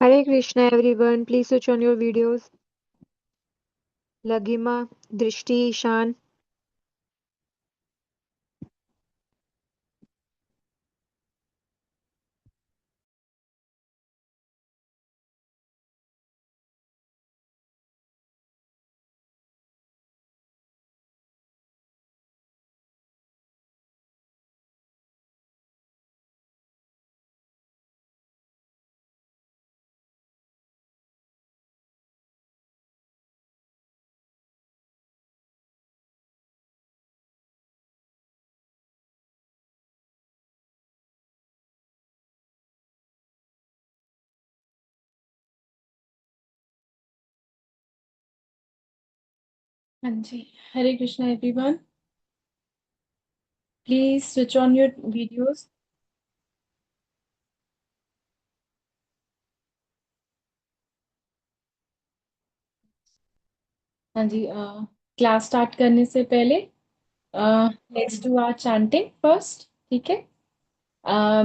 Hare Krishna everyone, please switch on your videos. Laghima, Drishti, Ishan. हाँ जी। Hare Krishna everyone, please switch on your videos. हाँ जी। Class start करने से पहले let's do our chanting first. ठीक है।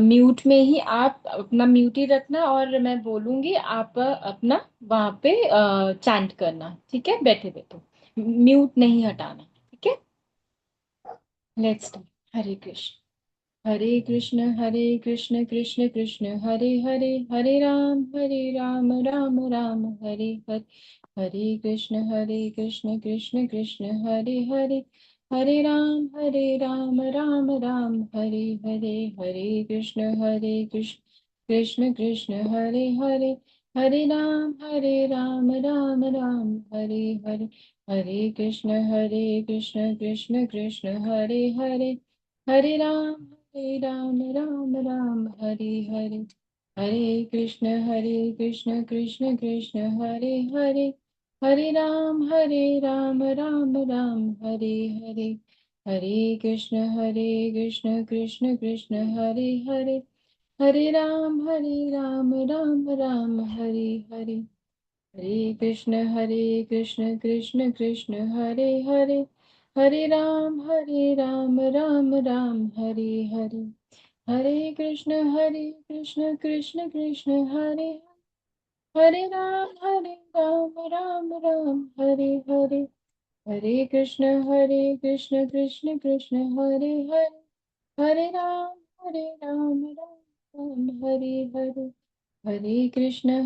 म्यूट में ही आप अपना म्यूट ही रखना और मैं बोलूंगी, आप अपना वहां पे चैंट करना। ठीक है, बैठे बैठे म्यूट नहीं हटाना। ठीक है। Let's do. हरे कृष्ण। हरे कृष्ण कृष्ण कृष्ण हरे हरे, हरे राम राम राम हरे हरे। हरे कृष्ण कृष्ण कृष्ण हरे हरे, हरे राम राम राम हरे हरे। हरे कृष्ण कृष्ण कृष्ण हरे हरे, हरे राम राम राम हरे हरे। हरे कृष्ण कृष्ण कृष्ण हरे हरे, हरे राम राम राम हरे हरे। हरे कृष्ण कृष्ण कृष्ण हरे हरे, हरे राम राम राम हरे हरे। हरे कृष्ण कृष्ण कृष्ण हरे हरे, हरे राम राम राम हरे हरे। हरे कृष्ण कृष्ण कृष्ण हरे हरे, हरे राम राम राम हरे हरे। हरे कृष्ण कृष्ण कृष्ण हरे हरे राम राम राम हरे हरे। हरे कृष्ण कृष्ण कृष्ण हरे हरे, हरे राम राम हरे हरे। हरे कृष्ण कृष्ण कृष्ण हरे हरे, हरे राम राम राम हरे हरे। हरे कृष्ण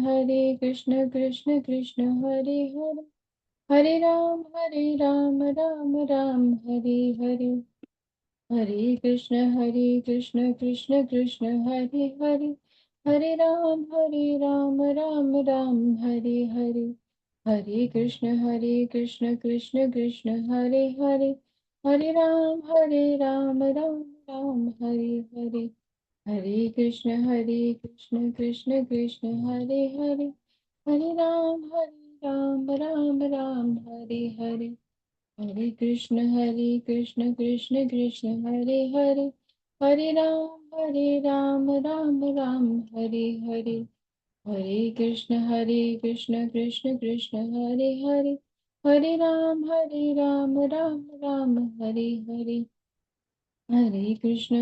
कृष्ण कृष्ण हरे हरे, हरे राम राम राम हरे हरे। हरे कृष्ण कृष्ण कृष्ण हरे हरे, हरे राम राम राम हरे हरे। हरे कृष्ण कृष्ण कृष्ण हरे हरे, हरे राम राम राम हरे हरे। हरे कृष्ण कृष्ण कृष्ण हरे हरे, हरे राम राम राम हरे हरे। हरे कृष्ण कृष्ण कृष्ण हरे हरे, हरे राम राम राम हरे हरे। हरे कृष्ण कृष्ण कृष्ण हरे हरे, हरे राम राम राम हरे हरे। हरे कृष्ण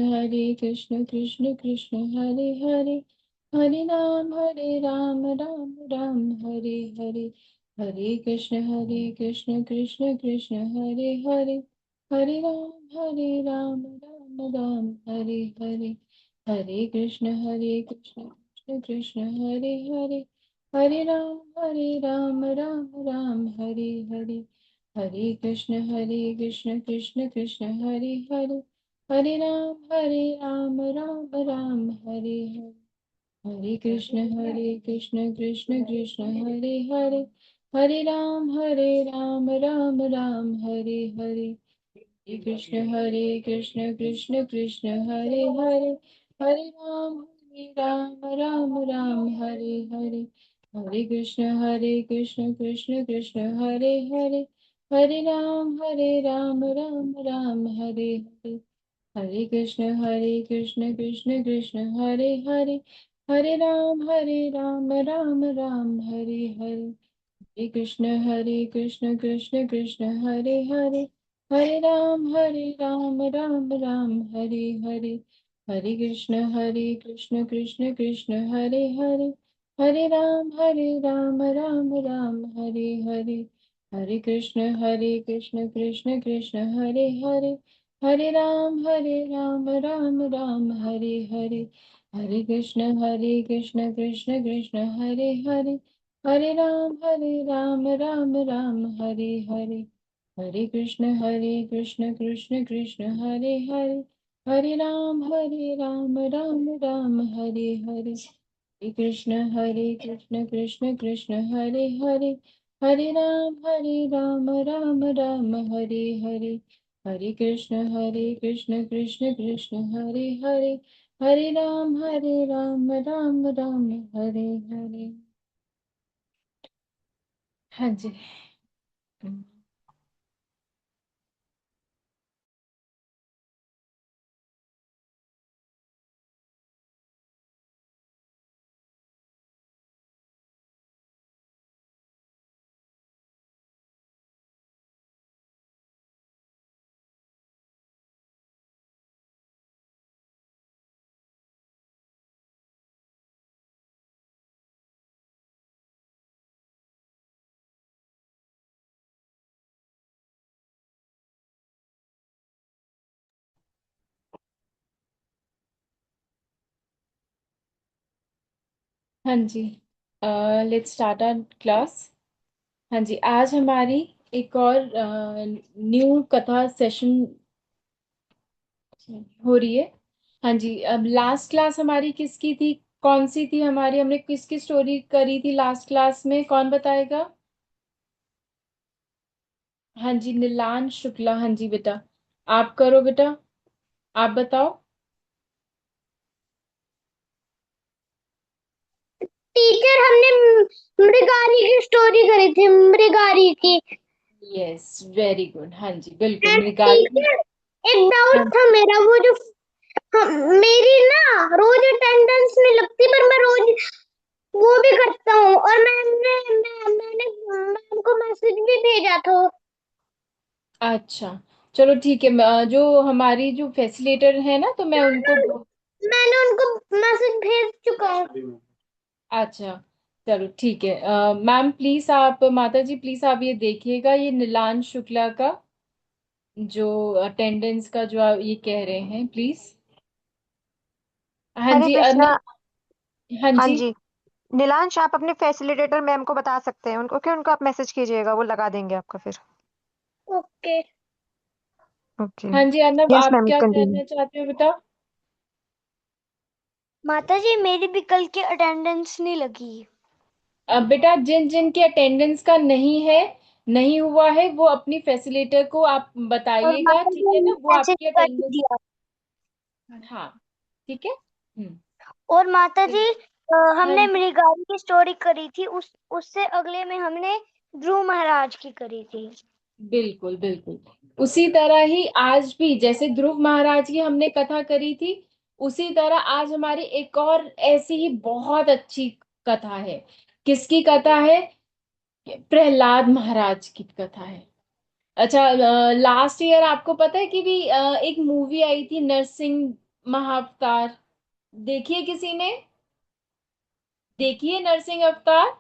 कृष्ण कृष्ण हरे हरे, हरे राम राम राम हरे हरे। हरे कृष्ण कृष्ण कृष्ण हरे हरे, हरे राम राम राम हरे हरे। हरे कृष्ण कृष्ण कृष्ण हरे हरे, हरे राम राम हरे हरे। हरे कृष्ण कृष्ण कृष्ण हरे हरे, हरे राम राम हरे हरे। हरे कृष्ण कृष्ण कृष्ण हरे हरे, हरे राम राम हरे हरे। हरे कृष्ण कृष्ण कृष्ण हरे हरे, हरे राम राम हरे हरे। हरे कृष्ण कृष्ण कृष्ण हरे हरे, हरे राम राम हरे हरे। हरे कृष्ण कृष्ण कृष्ण हरे हरे, हरे राम राम हरे हरे। हरे कृष्ण कृष्ण कृष्ण हरे हरे, हरे राम राम राम हरे हरे, हरे कृष्ण कृष्ण कृष्ण हरे हरे, हरे राम राम हरे हरे, हरे कृष्ण कृष्ण कृष्ण हरे हरे, हरे राम राम हरे हरे, हरे कृष्ण कृष्ण कृष्ण हरे हरे, हरे राम राम हरे हरे, हरे कृष्ण कृष्ण कृष्ण हरे हरे, हरे राम राम हरे हरे, हरे कृष्ण कृष्ण कृष्ण हरे हरे, हरे राम राम हरे हरे। हाँ जी। हाँ जी, लेट्स स्टार्ट आवर क्लास। हाँ जी, आज हमारी एक और न्यू कथा सेशन हो रही है। हाँ जी, अब लास्ट क्लास हमारी किसकी थी, कौन सी थी हमारी, हमने किसकी स्टोरी करी थी लास्ट क्लास में, कौन बताएगा? हाँ जी, नीलांश शुक्ला, हाँ जी बेटा, आप करो बेटा, आप बताओ। टीचर हमने मृगारी की स्टोरी करी थी, मृगारी की। यस, वेरी गुड, हाँ जी बिल्कुल, एंड मृगाली। टीचर, एक डाउट हाँ था मेरा, वो जो मेरी ना रोज अटेंडेंस नहीं लगती, पर मैं रोज वो भी करता हूँ, और मैंने मैम को मैसेज भी भेजा था। अच्छा, चलो ठीक है, जो हमारी जो फैसिलिटेटर है ना, तो मैं उनको बोल। मैंने उनको मैसेज भेज चुका हूँ। अच्छा, चलो ठीक है, मैम प्लीज आप, माता जी प्लीज आप ये देखिएगा, ये नीलांश शुक्ला का जो अटेंडेंस का जो आप ये कह रहे हैं, प्लीज। हाँ हरे जी, कृष्णा। हाँ हाँ जी। जी। नीलांश, आप अपने फैसिलिटेटर मैम को बता सकते हैं, उनको क्यों, उनको आप मैसेज कीजिएगा, वो लगा देंगे आपका फिर। ओके। ओके। हाँ जी अर्नब, यस आप मैम, क्या कंटिन्यू। कहना चाहते हो बेटा? माता जी, मेरी भी कल की अटेंडेंस नहीं लगी। अब बेटा, जिन जिन के अटेंडेंस का नहीं है, नहीं हुआ है, वो अपनी फैसिलिटेटर को आप और बताइएगा, माता ठीक जी, है हमने ना, वो मैसेज आपकी कर अटेंडेंस। दिया। हाँ, ठीक है। और माता जी, हाँ हमने जी, मृगारी की स्टोरी करी थी, उससे अगले में हमने ध्रुव महाराज की करी थी। बिल्कुल बिल्कुल, उसी तरह ही आज भी जैसे ध्रुव महाराज की हमने कथा करी थी, उसी तरह आज हमारी एक और ऐसी ही बहुत अच्छी कथा है। किसकी कथा है? प्रहलाद महाराज की कथा है। अच्छा, लास्ट ईयर आपको पता है कि भी एक मूवी आई थी नरसिंह महाअवतार, देखिए किसी ने? देखिए नरसिंह अवतार,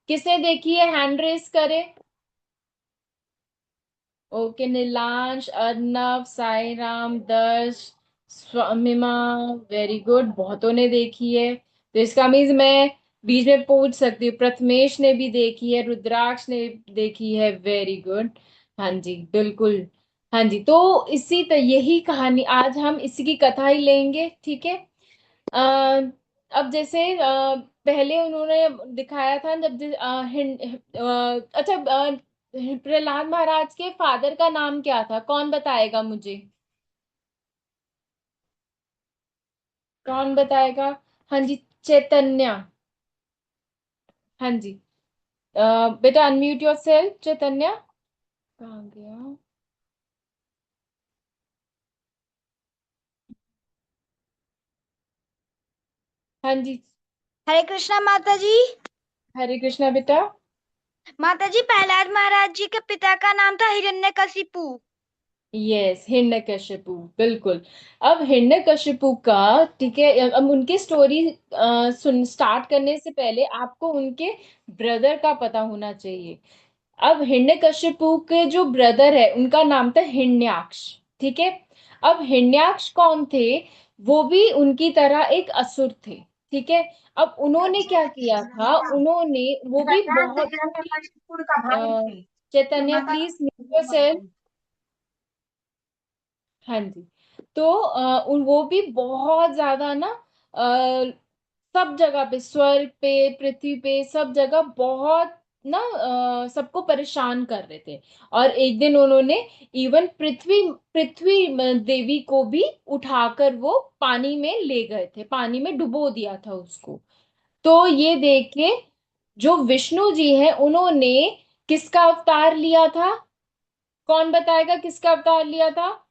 किसने देखी है, हैंड रेस करे। ओके, नीलांश, अर्नव, साई राम, दर्श, स्वामिमा, वेरी गुड, बहुतों ने देखी है, तो इसका मीन्स मैं बीच में पूछ सकती हूँ, प्रथमेश ने भी देखी है, रुद्राक्ष ने देखी है, वेरी गुड। हाँ जी बिल्कुल। हाँ जी, तो यही कहानी आज हम इसी की कथा ही लेंगे, ठीक है। अब जैसे पहले उन्होंने दिखाया था जब अच्छा, प्रहलाद महाराज के फादर का नाम क्या था, कौन बताएगा मुझे, कौन बताएगा? हाँ जी, चैतन्य। हाँ जी, बेटा अनम्यूट योर सेल्फ, चैतन्य कहाँ गया? हाँ जी, हरे कृष्णा माता जी। हरे कृष्णा बेटा। माता जी, प्रहलाद महाराज जी के पिता का नाम था हिरण्यकशिपु। यस, हिरण्यकशिपु, बिल्कुल। अब हिरण्यकशिपु का, ठीक है, अब उनकी स्टोरी सुन स्टार्ट करने से पहले आपको उनके ब्रदर का पता होना चाहिए। अब हिरण्यकशिपु के जो ब्रदर है उनका नाम था हिरण्याक्ष, ठीक है। अब हिरण्याक्ष कौन थे? वो भी उनकी तरह एक असुर थे, ठीक है। अब उन्होंने क्या किया था, उन्होंने वो भी बहुत ही चैतन्य, प्लीज म्यूट योरसेल्फ। हाँ जी। तो वो भी बहुत ज्यादा ना, सब जगह पे, स्वर्ग पे, पृथ्वी पे, सब जगह बहुत ना सबको परेशान कर रहे थे। और एक दिन उन्होंने इवन पृथ्वी पृथ्वी देवी को भी उठाकर वो पानी में ले गए थे, पानी में डुबो दिया था उसको। तो ये देख के जो विष्णु जी हैं उन्होंने किसका अवतार लिया था? कौन बताएगा किसका अवतार लिया था?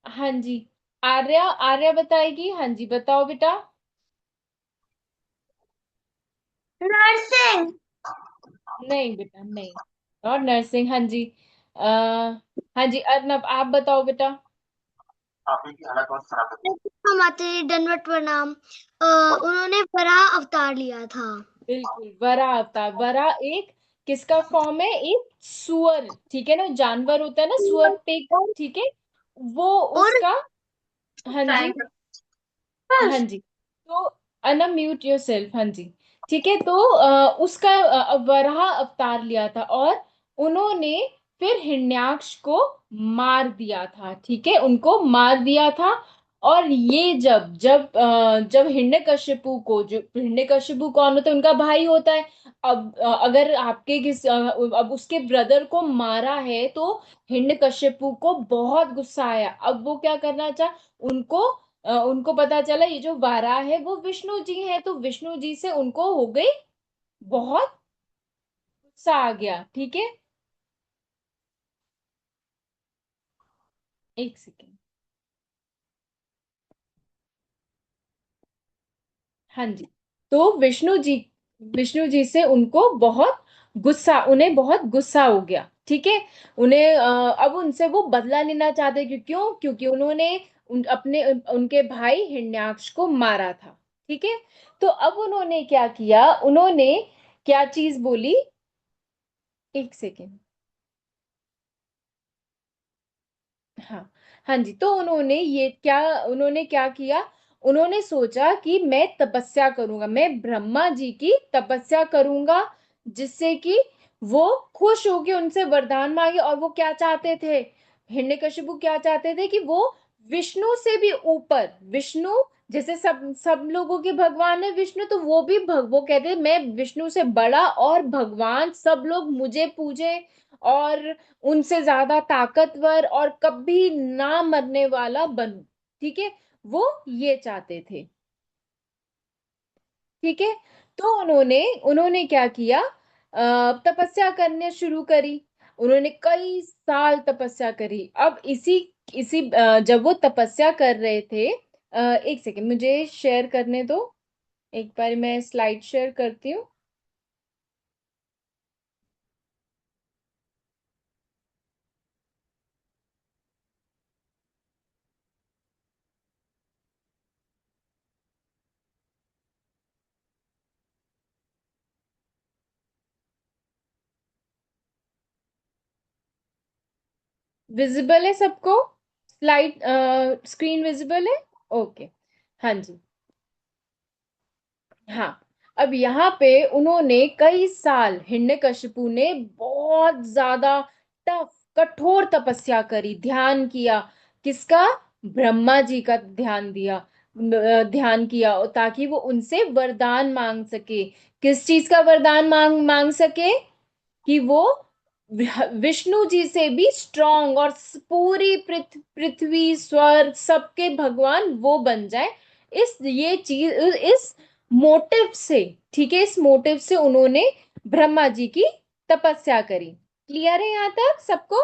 हाँ जी, आर्या, आर्या बताएगी। हाँ जी, बताओ बेटा। नर्सिंग। नहीं बेटा, नहीं। और नर्सिंग, हाँ जी। हाँ जी, अर्नब आप बताओ बेटा। माता दंडवत प्रणाम। उन्होंने वराह अवतार लिया था। बिल्कुल, वरा अवतार। वरा एक किसका फॉर्म है? एक सुअर, ठीक है ना, जानवर होता है ना, सुअर, पिग, ठीक है, वो और उसका। हाँ जी, हाँ जी। तो अना म्यूट योर सेल्फ, हाँ जी। ठीक है, तो उसका वराह अवतार लिया था, और उन्होंने फिर हिरण्याक्ष को मार दिया था, ठीक है, उनको मार दिया था। और ये जब जब जब हिरण्यकशिपु को, जो हिरण्यकशिपु कौन होता है? उनका भाई होता है। अब अगर आपके अब उसके ब्रदर को मारा है तो हिरण्यकशिपु को बहुत गुस्सा आया। अब वो क्या करना चाहा, उनको उनको पता चला ये जो वाराह है वो विष्णु जी है, तो विष्णु जी से उनको हो गई बहुत गुस्सा आ गया, ठीक है। एक सेकेंड। हाँ जी। तो विष्णु जी से उनको बहुत गुस्सा, उन्हें बहुत गुस्सा हो गया, ठीक है। उन्हें अब उनसे वो बदला लेना चाहते, क्यों? क्योंकि उन्होंने उनके भाई हिरण्याक्ष को मारा था, ठीक है। तो अब उन्होंने क्या किया, उन्होंने क्या चीज बोली? एक सेकेंड। हाँ, हाँ जी। तो उन्होंने क्या किया, उन्होंने सोचा कि मैं तपस्या करूंगा, मैं ब्रह्मा जी की तपस्या करूंगा, जिससे कि वो खुश होके उनसे वरदान मांगे। और वो क्या चाहते थे, हिरण्यकशिपु क्या चाहते थे कि वो विष्णु से भी ऊपर, विष्णु जैसे सब सब लोगों के भगवान है विष्णु, तो वो भी वो कहते हैं मैं विष्णु से बड़ा और भगवान, सब लोग मुझे पूजे, और उनसे ज्यादा ताकतवर और कभी ना मरने वाला बनूं, ठीक है। वो ये चाहते थे, ठीक है। तो उन्होंने उन्होंने क्या किया, तपस्या करने शुरू करी। उन्होंने कई साल तपस्या करी। अब इसी इसी जब वो तपस्या कर रहे थे, एक सेकेंड मुझे शेयर करने दो, एक बार मैं स्लाइड शेयर करती हूँ। विजिबल है सबको? स्लाइड स्क्रीन विजिबल है? ओके। हाँ जी। हाँ। अब यहाँ पे उन्होंने कई साल, हिरण्यकशिपु ने बहुत ज्यादा टफ, कठोर तपस्या करी, ध्यान किया। किसका? ब्रह्मा जी का ध्यान दिया, ध्यान किया, ताकि वो उनसे वरदान मांग सके। किस चीज का वरदान मांग मांग सके? कि वो विष्णु जी से भी स्ट्रांग, और पूरी पृथ्वी, स्वर्ग, सबके भगवान वो बन जाए। इस ये चीज, इस मोटिव से, ठीक है, इस मोटिव से उन्होंने ब्रह्मा जी की तपस्या करी। क्लियर है यहाँ तक सबको?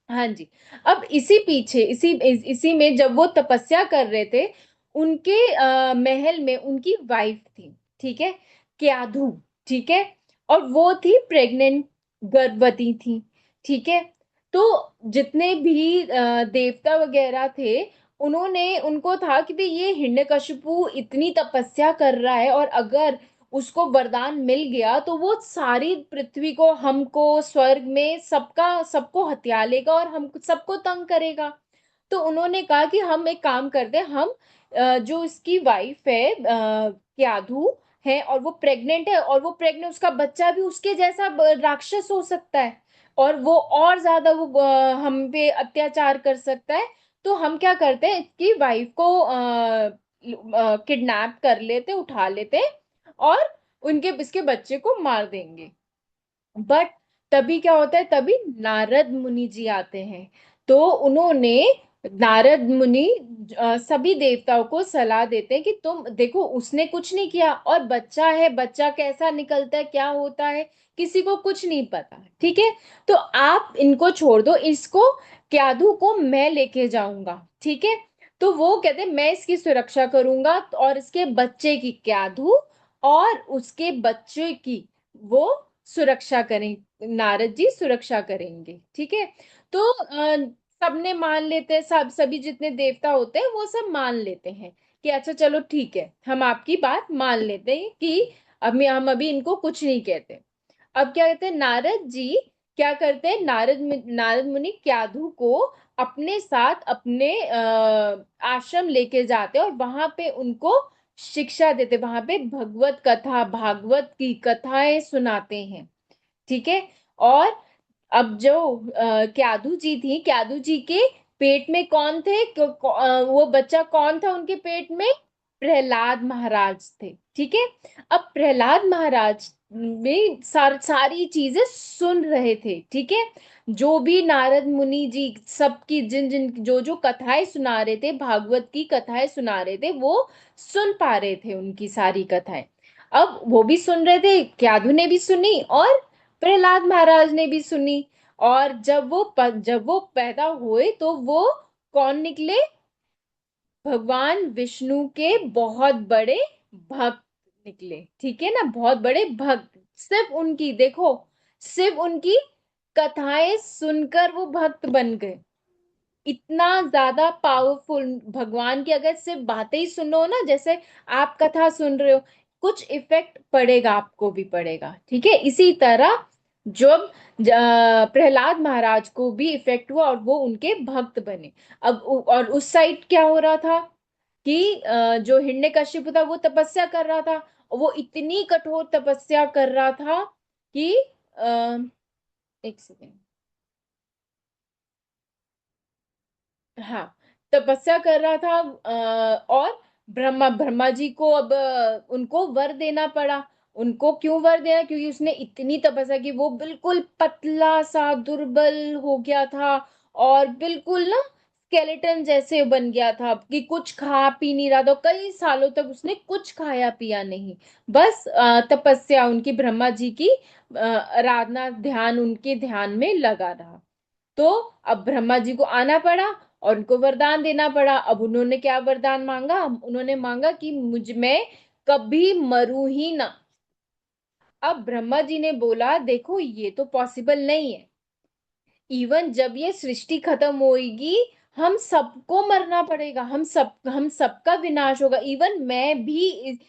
हाँ जी। अब इसी पीछे, इसी में जब वो तपस्या कर रहे थे, उनके महल में उनकी वाइफ थी, ठीक है, क्याधु, ठीक है। और वो थी प्रेग्नेंट, गर्भवती थी, ठीक है। तो जितने भी देवता वगैरह थे, उन्होंने उनको था कि भाई ये हिरण्यकशिपु इतनी तपस्या कर रहा है, और अगर उसको वरदान मिल गया तो वो सारी पृथ्वी को, हमको, स्वर्ग में सबका सबको हत्या लेगा और हम सबको तंग करेगा। तो उन्होंने कहा कि हम एक काम करते हैं, हम जो इसकी वाइफ है क्याधु है, और वो प्रेग्नेंट है, और वो प्रेग्नेंट उसका बच्चा भी उसके जैसा राक्षस हो सकता है, और वो और ज्यादा वो हम पे अत्याचार कर सकता है। तो हम क्या करते हैं, इसकी वाइफ को किडनैप कर लेते, उठा लेते, और उनके इसके बच्चे को मार देंगे। बट तभी क्या होता है, तभी नारद मुनि जी आते हैं। तो उन्होंने, नारद मुनि सभी देवताओं को सलाह देते हैं कि तुम देखो, उसने कुछ नहीं किया, और बच्चा है, बच्चा कैसा निकलता है, क्या होता है, किसी को कुछ नहीं पता, ठीक है। तो आप इनको छोड़ दो, इसको, क्याधु को मैं लेके जाऊंगा, ठीक है। तो वो कहते हैं मैं इसकी सुरक्षा करूंगा, और इसके बच्चे की, क्याधु और उसके बच्चे की वो सुरक्षा करें, नारद जी सुरक्षा करेंगे, ठीक है। तो सबने मान लेते हैं, सब सभी जितने देवता होते हैं वो सब मान लेते हैं कि अच्छा चलो ठीक है, हम आपकी बात मान लेते हैं कि अभी हम अभी इनको कुछ नहीं कहते। अब क्या कहते हैं, नारद जी क्या करते हैं, नारद मुनि क्याधु को अपने साथ अपने आश्रम लेके जाते हैं, और वहां पे उनको शिक्षा देते, वहां पे भगवत कथा, भागवत की कथाएं सुनाते हैं, ठीक है। और अब जो क्याधु जी थी, क्याधु जी के पेट में कौन थे, वो बच्चा कौन था उनके पेट में, प्रहलाद महाराज थे, ठीक है। अब प्रहलाद महाराज में सारी चीजें सुन रहे थे, ठीक है। जो भी नारद मुनि जी सबकी, जिन जिन जो जो कथाएं सुना रहे थे, भागवत की कथाएं सुना रहे थे, वो सुन पा रहे थे उनकी सारी कथाएं। अब वो भी सुन रहे थे, क्याधु ने भी सुनी और प्रहलाद महाराज ने भी सुनी। और जब वो पैदा हुए तो वो कौन निकले, भगवान विष्णु के बहुत बड़े भक्त निकले, ठीक है ना, बहुत बड़े भक्त। सिर्फ उनकी, देखो, सिर्फ उनकी कथाएं सुनकर वो भक्त बन गए। इतना ज्यादा पावरफुल भगवान की, अगर सिर्फ बातें ही सुनो ना, जैसे आप कथा सुन रहे हो, कुछ इफेक्ट पड़ेगा, आपको भी पड़ेगा, ठीक है। इसी तरह जब प्रहलाद महाराज को भी इफेक्ट हुआ और वो उनके भक्त बने। अब और उस साइड क्या हो रहा था कि जो हिरण्यकशिपु था वो तपस्या कर रहा था, और वो इतनी कठोर तपस्या कर रहा था कि एक सेकेंड, हाँ, तपस्या कर रहा था, और ब्रह्मा ब्रह्मा जी को अब उनको वर देना पड़ा। उनको क्यों वर देना, क्योंकि उसने इतनी तपस्या की, वो बिल्कुल पतला सा दुर्बल हो गया था, और बिल्कुल ना स्केलेटन जैसे बन गया था, कि कुछ खा पी नहीं रहा था, कई सालों तक उसने कुछ खाया पिया नहीं, बस तपस्या उनकी, ब्रह्मा जी की आराधना, ध्यान उनके ध्यान में लगा रहा। तो अब ब्रह्मा जी को आना पड़ा और उनको वरदान देना पड़ा। अब उन्होंने क्या वरदान मांगा, उन्होंने मांगा कि मुझ में कभी मरूं ही ना। अब ब्रह्मा जी ने बोला देखो ये तो पॉसिबल नहीं है, इवन जब ये सृष्टि खत्म होएगी, हम सबको मरना पड़ेगा, हम सबका विनाश होगा, इवन मैं भी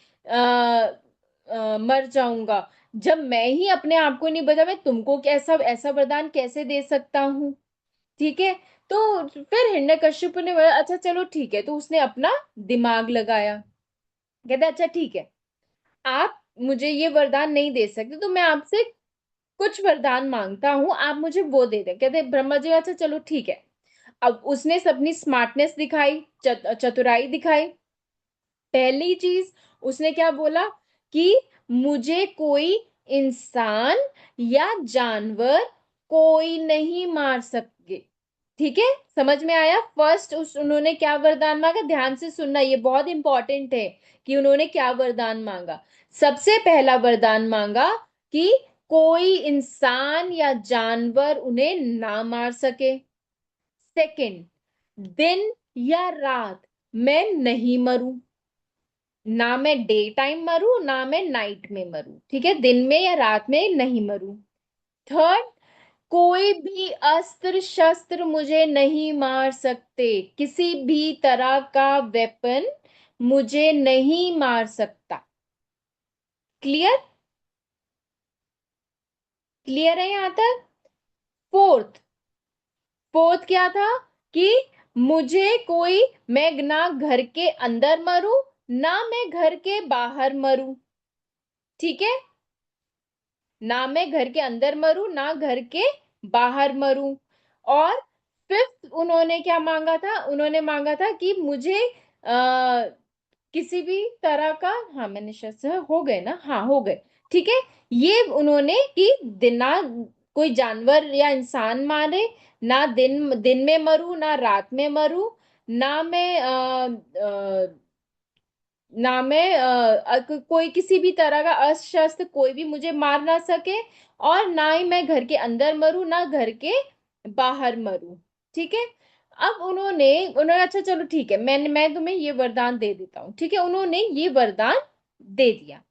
मर जाऊंगा। जब मैं ही अपने आप को नहीं बचा, मैं तुमको कैसा ऐसा वरदान कैसे दे सकता हूँ, ठीक है। तो फिर हिरण्यकश्यप ने बोला अच्छा चलो ठीक है, तो उसने अपना दिमाग लगाया, कहता अच्छा ठीक है, आप मुझे ये वरदान नहीं दे सकते, तो मैं आपसे कुछ वरदान मांगता हूं, आप मुझे वो दे दें। कहते ब्रह्मा जी अच्छा चलो ठीक है। अब उसने अपनी स्मार्टनेस दिखाई, चतुराई दिखाई। पहली चीज उसने क्या बोला कि मुझे कोई इंसान या जानवर कोई नहीं मार सके, ठीक है। समझ में आया, फर्स्ट उन्होंने क्या वरदान मांगा, ध्यान से सुनना, ये बहुत इंपॉर्टेंट है कि उन्होंने क्या वरदान मांगा। सबसे पहला वरदान मांगा कि कोई इंसान या जानवर उन्हें ना मार सके। सेकंड, दिन या रात मैं नहीं मरूं, ना मैं डे टाइम मरूं ना मैं नाइट में मरूं, ठीक है, दिन में या रात में नहीं मरूं। थर्ड, कोई भी अस्त्र शस्त्र मुझे नहीं मार सकते, किसी भी तरह का वेपन मुझे नहीं मार सकता। क्लियर? क्लियर है यहां तक? फोर्थ, फोर्थ क्या था कि मुझे कोई, मैं ना घर के अंदर मरूं ना मैं घर के बाहर मरूं। ठीक है, ना मैं घर के अंदर मरूं ना घर के बाहर मरूं। और फिफ्थ उन्होंने क्या मांगा था? उन्होंने मांगा था कि मुझे किसी भी तरह का, हाँ मैंने शायद से हो गए ना, हाँ हो गए, ठीक है। ये उन्होंने कि दिन ना कोई जानवर या इंसान मारे, ना दिन दिन में मरूं ना रात में मरूं, ना मैं ना मैं कोई किसी भी तरह का अस्त्र शस्त्र कोई भी मुझे मार ना सके, और ना ही मैं घर के अंदर मरूं ना घर के बाहर मरूं। ठीक है। अब उन्होंने अच्छा चलो ठीक है, मैं तुम्हें ये वरदान दे देता हूँ। ठीक है, उन्होंने ये वरदान दे दिया।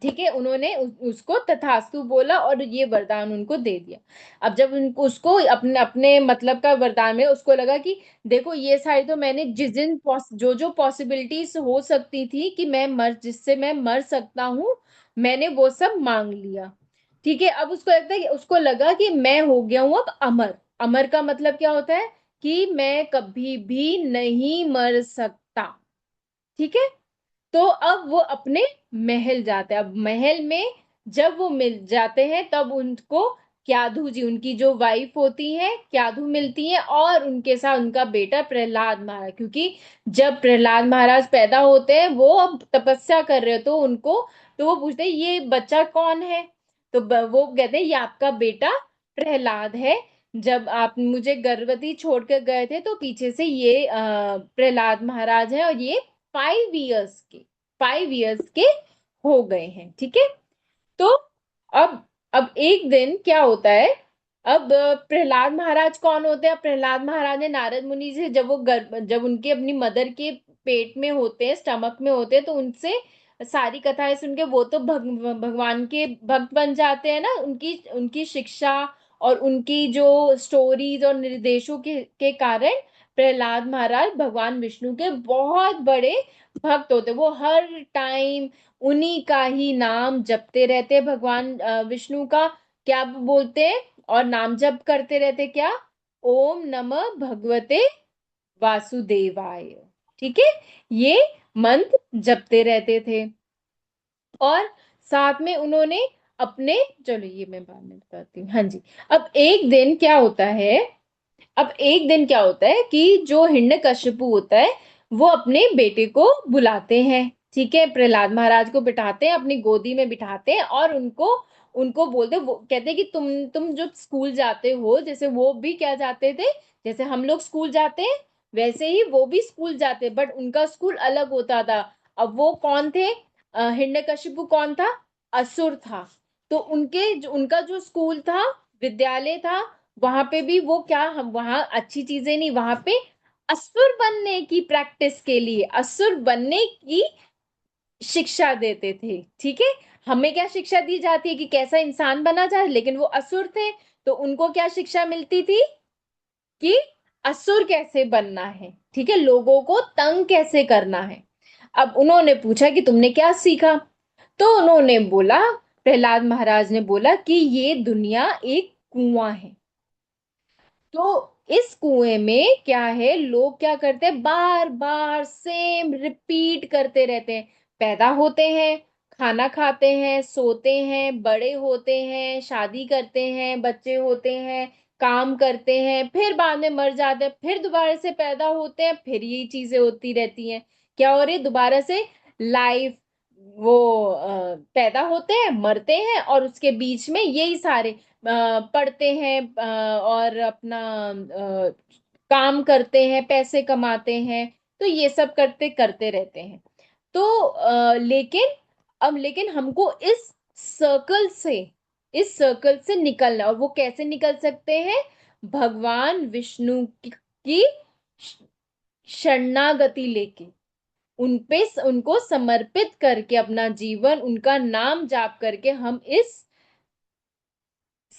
ठीक है, उन्होंने उसको तथास्तु बोला और ये वरदान उनको दे दिया। अब जब उनको उसको अपने अपने मतलब का वरदान में उसको लगा कि देखो ये सारी तो मैंने जो जो पॉसिबिलिटीज हो सकती थी कि जिससे मैं मर सकता हूं, मैंने वो सब मांग लिया। ठीक है, अब उसको लगता है कि उसको लगा कि मैं हो गया हूं अब अमर। अमर का मतलब क्या होता है? कि मैं कभी भी नहीं मर सकता। ठीक है, तो अब वो अपने महल जाते हैं। अब महल में जब वो मिल जाते हैं तब उनको क्याधु जी, उनकी जो वाइफ होती है क्याधु मिलती है, और उनके साथ उनका बेटा प्रहलाद महाराज। क्योंकि जब प्रहलाद महाराज पैदा होते हैं वो अब तपस्या कर रहे हो, तो उनको, तो वो पूछते हैं ये बच्चा कौन है? तो वो कहते हैं ये आपका बेटा प्रहलाद है। जब आप मुझे गर्भवती छोड़कर गए थे तो पीछे से ये प्रहलाद महाराज है, और ये 5 इयर्स के 5 इयर्स के हो गए हैं। ठीक है, तो अब अब एक दिन क्या होता है? अब प्रहलाद महाराज कौन होते हैं? प्रहलाद महाराज ने नारद मुनि से, जब उनके अपनी मदर के पेट में होते हैं, स्टमक में होते हैं, तो उनसे सारी कथाएं सुन के वो तो भगवान के भक्त बन जाते हैं ना। उनकी उनकी शिक्षा और उनकी जो स्टोरीज और निर्देशों के कारण प्रहलाद महाराज भगवान विष्णु के बहुत बड़े भक्त होते। वो हर टाइम उन्हीं का ही नाम जपते रहते, भगवान विष्णु का क्या बोलते हैं और नाम जप करते रहते, क्या? ओम नमः भगवते वासुदेवाय। ठीक है, ये मंत्र जपते रहते थे। और साथ में उन्होंने अपने, चलो ये मैं बाद में बताती हूँ। हाँ जी, अब एक दिन क्या होता है? अब एक दिन क्या होता है कि जो हिरण्यकशिपु होता है वो अपने बेटे को बुलाते हैं। ठीक है, प्रहलाद महाराज को बिठाते हैं, अपनी गोदी में बिठाते हैं, और उनको उनको बोलते, वो कहते हैं कि तुम जो स्कूल जाते हो, जैसे वो भी क्या जाते थे, जैसे हम लोग स्कूल जाते हैं वैसे ही वो भी स्कूल जाते, बट उनका स्कूल अलग होता था। अब वो कौन थे? हिरण्यकशिपु कौन था? असुर था। तो उनका जो स्कूल था, विद्यालय था, वहां पे भी वो क्या, हम वहां अच्छी चीजें नहीं, वहां पे असुर बनने की प्रैक्टिस के लिए, असुर बनने की शिक्षा देते थे। ठीक है, हमें क्या शिक्षा दी जाती है कि कैसा इंसान बना जाए, लेकिन वो असुर थे, तो उनको क्या शिक्षा मिलती थी कि असुर कैसे बनना है। ठीक है, लोगों को तंग कैसे करना है। अब उन्होंने पूछा कि तुमने क्या सीखा? तो उन्होंने बोला, प्रहलाद महाराज ने बोला कि ये दुनिया एक कुआं है। तो इस कुएं में क्या है, लोग क्या करते हैं, बार बार सेम रिपीट करते रहते हैं। पैदा होते हैं, खाना खाते हैं, सोते हैं, बड़े होते हैं, शादी करते हैं, बच्चे होते हैं, काम करते हैं, फिर बाद में मर जाते हैं, फिर दोबारा से पैदा होते हैं, फिर यही चीजें होती रहती हैं। क्या हो रही है? दोबारा से लाइफ, वो पैदा होते हैं, मरते हैं, और उसके बीच में यही सारे पढ़ते हैं, और अपना काम करते हैं, पैसे कमाते हैं, तो ये सब करते करते रहते हैं। तो लेकिन हमको इस सर्कल से निकलना, और वो कैसे निकल सकते हैं? भगवान विष्णु की शरणागति लेके, उनको समर्पित करके, अपना जीवन उनका नाम जाप करके हम इस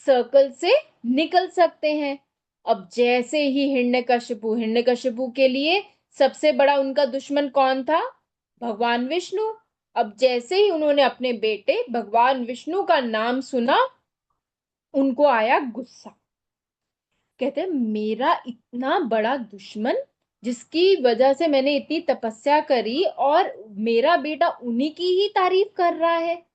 सर्कल से निकल सकते हैं। अब जैसे ही हिरण्यकशिपु के लिए सबसे बड़ा उनका दुश्मन कौन था? भगवान विष्णु। अब जैसे ही उन्होंने अपने बेटे भगवान विष्णु का नाम सुना, उनको आया गुस्सा। कहते हैं मेरा इतना बड़ा दुश्मन, जिसकी वजह से मैंने इतनी तपस्या करी, और मेरा बेटा उन्हीं की ही तारीफ कर रहा है,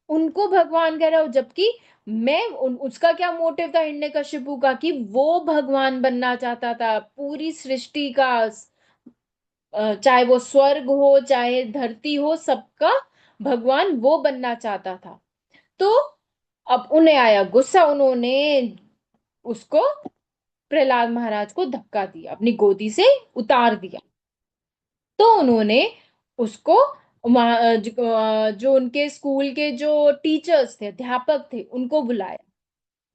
उनको भगवान कह रहा हो, जबकि उसका क्या मोटिव था हिरण्यकशिपु का, कि वो भगवान बनना चाहता था पूरी सृष्टि का। चाहे वो स्वर्ग हो चाहे धरती हो, सबका भगवान वो बनना चाहता था। तो अब उन्हें आया गुस्सा, उन्होंने उसको, प्रहलाद महाराज को धक्का दिया, अपनी गोदी से उतार दिया। तो उन्होंने उसको जो उनके स्कूल के जो टीचर्स थे, अध्यापक थे, उनको बुलाया।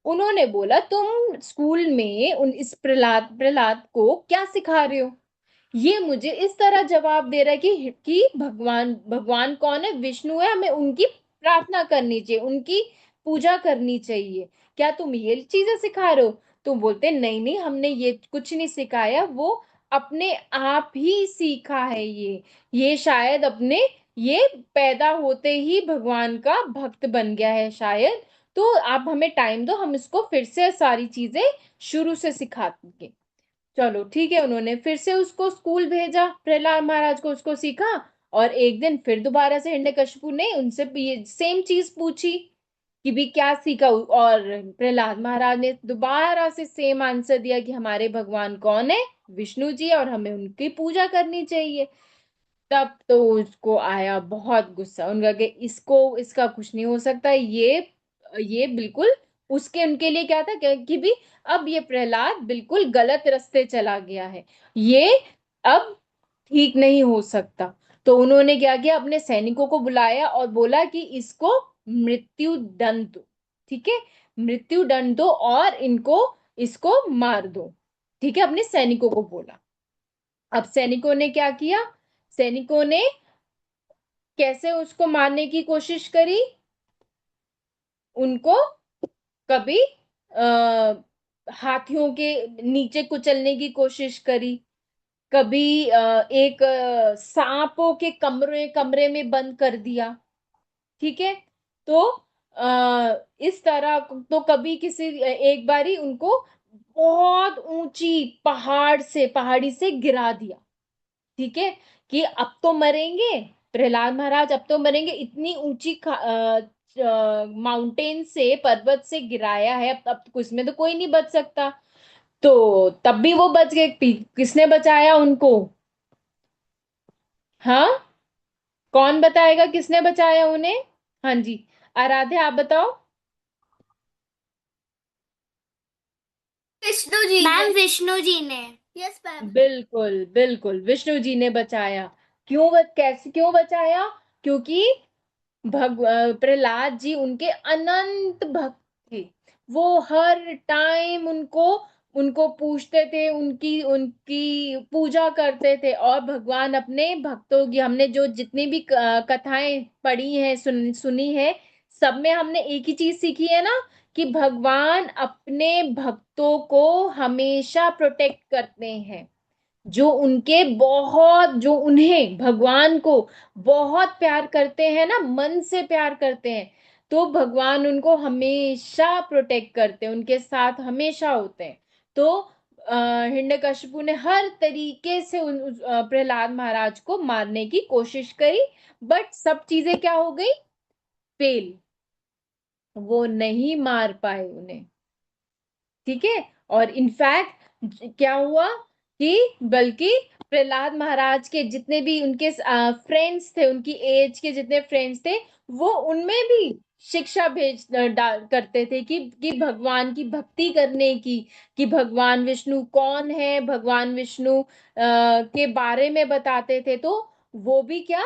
उन्होंने बोला तुम स्कूल में इस प्रहलाद प्रहलाद को क्या सिखा रहे हो? ये मुझे इस तरह जवाब दे रहा है कि भगवान भगवान कौन है? विष्णु है, हमें उनकी प्रार्थना करनी चाहिए, उनकी पूजा करनी चाहिए। क्या तुम ये चीजें सिखा रहे हो? तुम बोलते नहीं नहीं, हमने ये कुछ नहीं सिखाया, वो अपने आप ही सीखा है। ये शायद अपने ये पैदा होते ही भगवान का भक्त बन गया है शायद। तो आप हमें टाइम दो, हम इसको फिर से सारी चीजें शुरू से सिखा देंगे। चलो ठीक है, उन्होंने फिर से उसको स्कूल भेजा, प्रहलाद महाराज को, उसको सीखा। और एक दिन फिर दोबारा से हिरण्यकशिपु ने उनसे ये सेम चीज पूछी कि भी क्या सीखा, और प्रहलाद महाराज ने दोबारा से सेम आंसर दिया कि हमारे भगवान कौन है? विष्णु जी, और हमें उनकी पूजा करनी चाहिए। तब तो उसको आया बहुत गुस्सा, उनका कि इसको, इसका कुछ नहीं हो सकता, ये बिल्कुल उसके उनके लिए क्या था कि भी अब ये प्रहलाद बिल्कुल गलत रास्ते चला गया है, ये अब ठीक नहीं हो सकता। तो उन्होंने क्या किया, अपने सैनिकों को बुलाया और बोला कि इसको मृत्यु दंड दो। ठीक है, मृत्यु दंड दो और इसको मार दो। ठीक है, अपने सैनिकों को बोला। अब सैनिकों ने क्या किया? सैनिकों ने कैसे उसको मारने की कोशिश करी? उनको कभी आ, हाथियों के नीचे कुचलने की कोशिश करी, कभी एक सांपों के कमरे कमरे में बंद कर दिया। ठीक है, तो इस तरह, तो कभी किसी एक बारी उनको बहुत ऊंची पहाड़ी से गिरा दिया। ठीक है, कि अब तो मरेंगे प्रहलाद महाराज, अब तो मरेंगे, इतनी ऊंची माउंटेन से, पर्वत से गिराया है, अब तो इसमें तो कोई नहीं बच सकता। तो तब भी वो बच गए। किसने बचाया उनको? हाँ, कौन बताएगा किसने बचाया उन्हें? हाँ जी, आराध्या आप बताओ। विष्णु जी मैम, विष्णु जी ने। Yes ma'am. बिल्कुल बिल्कुल, विष्णु जी ने बचाया। कैसे, क्यों बचाया? क्योंकि प्रहलाद जी उनके अनंत भक्त थे। वो हर टाइम उनको उनको पूछते थे, उनकी उनकी पूजा करते थे। और भगवान अपने भक्तों की, हमने जो जितनी भी कथाएं पढ़ी हैं, सुनी है, सब में हमने एक ही चीज सीखी है ना, कि भगवान अपने भक्तों को हमेशा प्रोटेक्ट करते हैं। जो उन्हें, भगवान को बहुत प्यार करते हैं ना, मन से प्यार करते हैं, तो भगवान उनको हमेशा प्रोटेक्ट करते हैं, उनके साथ हमेशा होते हैं। तो हिरण्यकशिपु ने हर तरीके से प्रहलाद महाराज को मारने की कोशिश करी, बट सब चीजें क्या हो गई? फेल। वो नहीं मार पाए उन्हें। ठीक है, और इनफैक्ट क्या हुआ कि बल्कि प्रहलाद महाराज के जितने भी उनके फ्रेंड्स थे, उनकी एज के जितने फ्रेंड्स थे, वो उनमें भी शिक्षा भेज डाल करते थे कि भगवान की भक्ति करने की, कि भगवान विष्णु कौन है, भगवान विष्णु के बारे में बताते थे। तो वो भी क्या,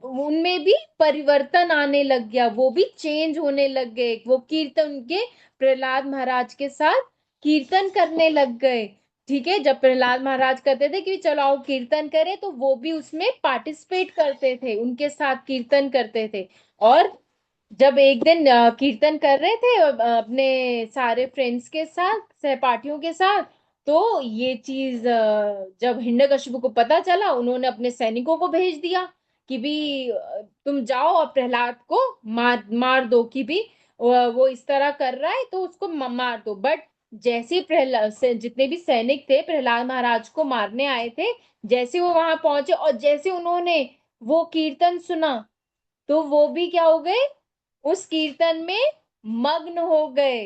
उनमें भी परिवर्तन आने लग गया, वो भी चेंज होने लग गए, वो कीर्तन के प्रहलाद महाराज के साथ कीर्तन करने लग गए। ठीक है, जब प्रहलाद महाराज कहते थे कि चलो आओ कीर्तन करें, तो वो भी उसमें पार्टिसिपेट करते थे, उनके साथ कीर्तन करते थे। और जब एक दिन कीर्तन कर रहे थे अपने सारे फ्रेंड्स के साथ, सहपाठियों के साथ, तो ये चीज जब हिरण्यकशिपु को पता चला, उन्होंने अपने सैनिकों को भेज दिया कि भी तुम जाओ और प्रहलाद को मार मार दो, कि भी वो इस तरह कर रहा है तो उसको मार दो। बट जैसे ही प्रहलाद जितने भी सैनिक थे प्रहलाद महाराज को मारने आए थे, जैसे वो वहां पहुंचे और जैसे उन्होंने वो कीर्तन सुना, तो वो भी क्या हो गए, उस कीर्तन में मग्न हो गए।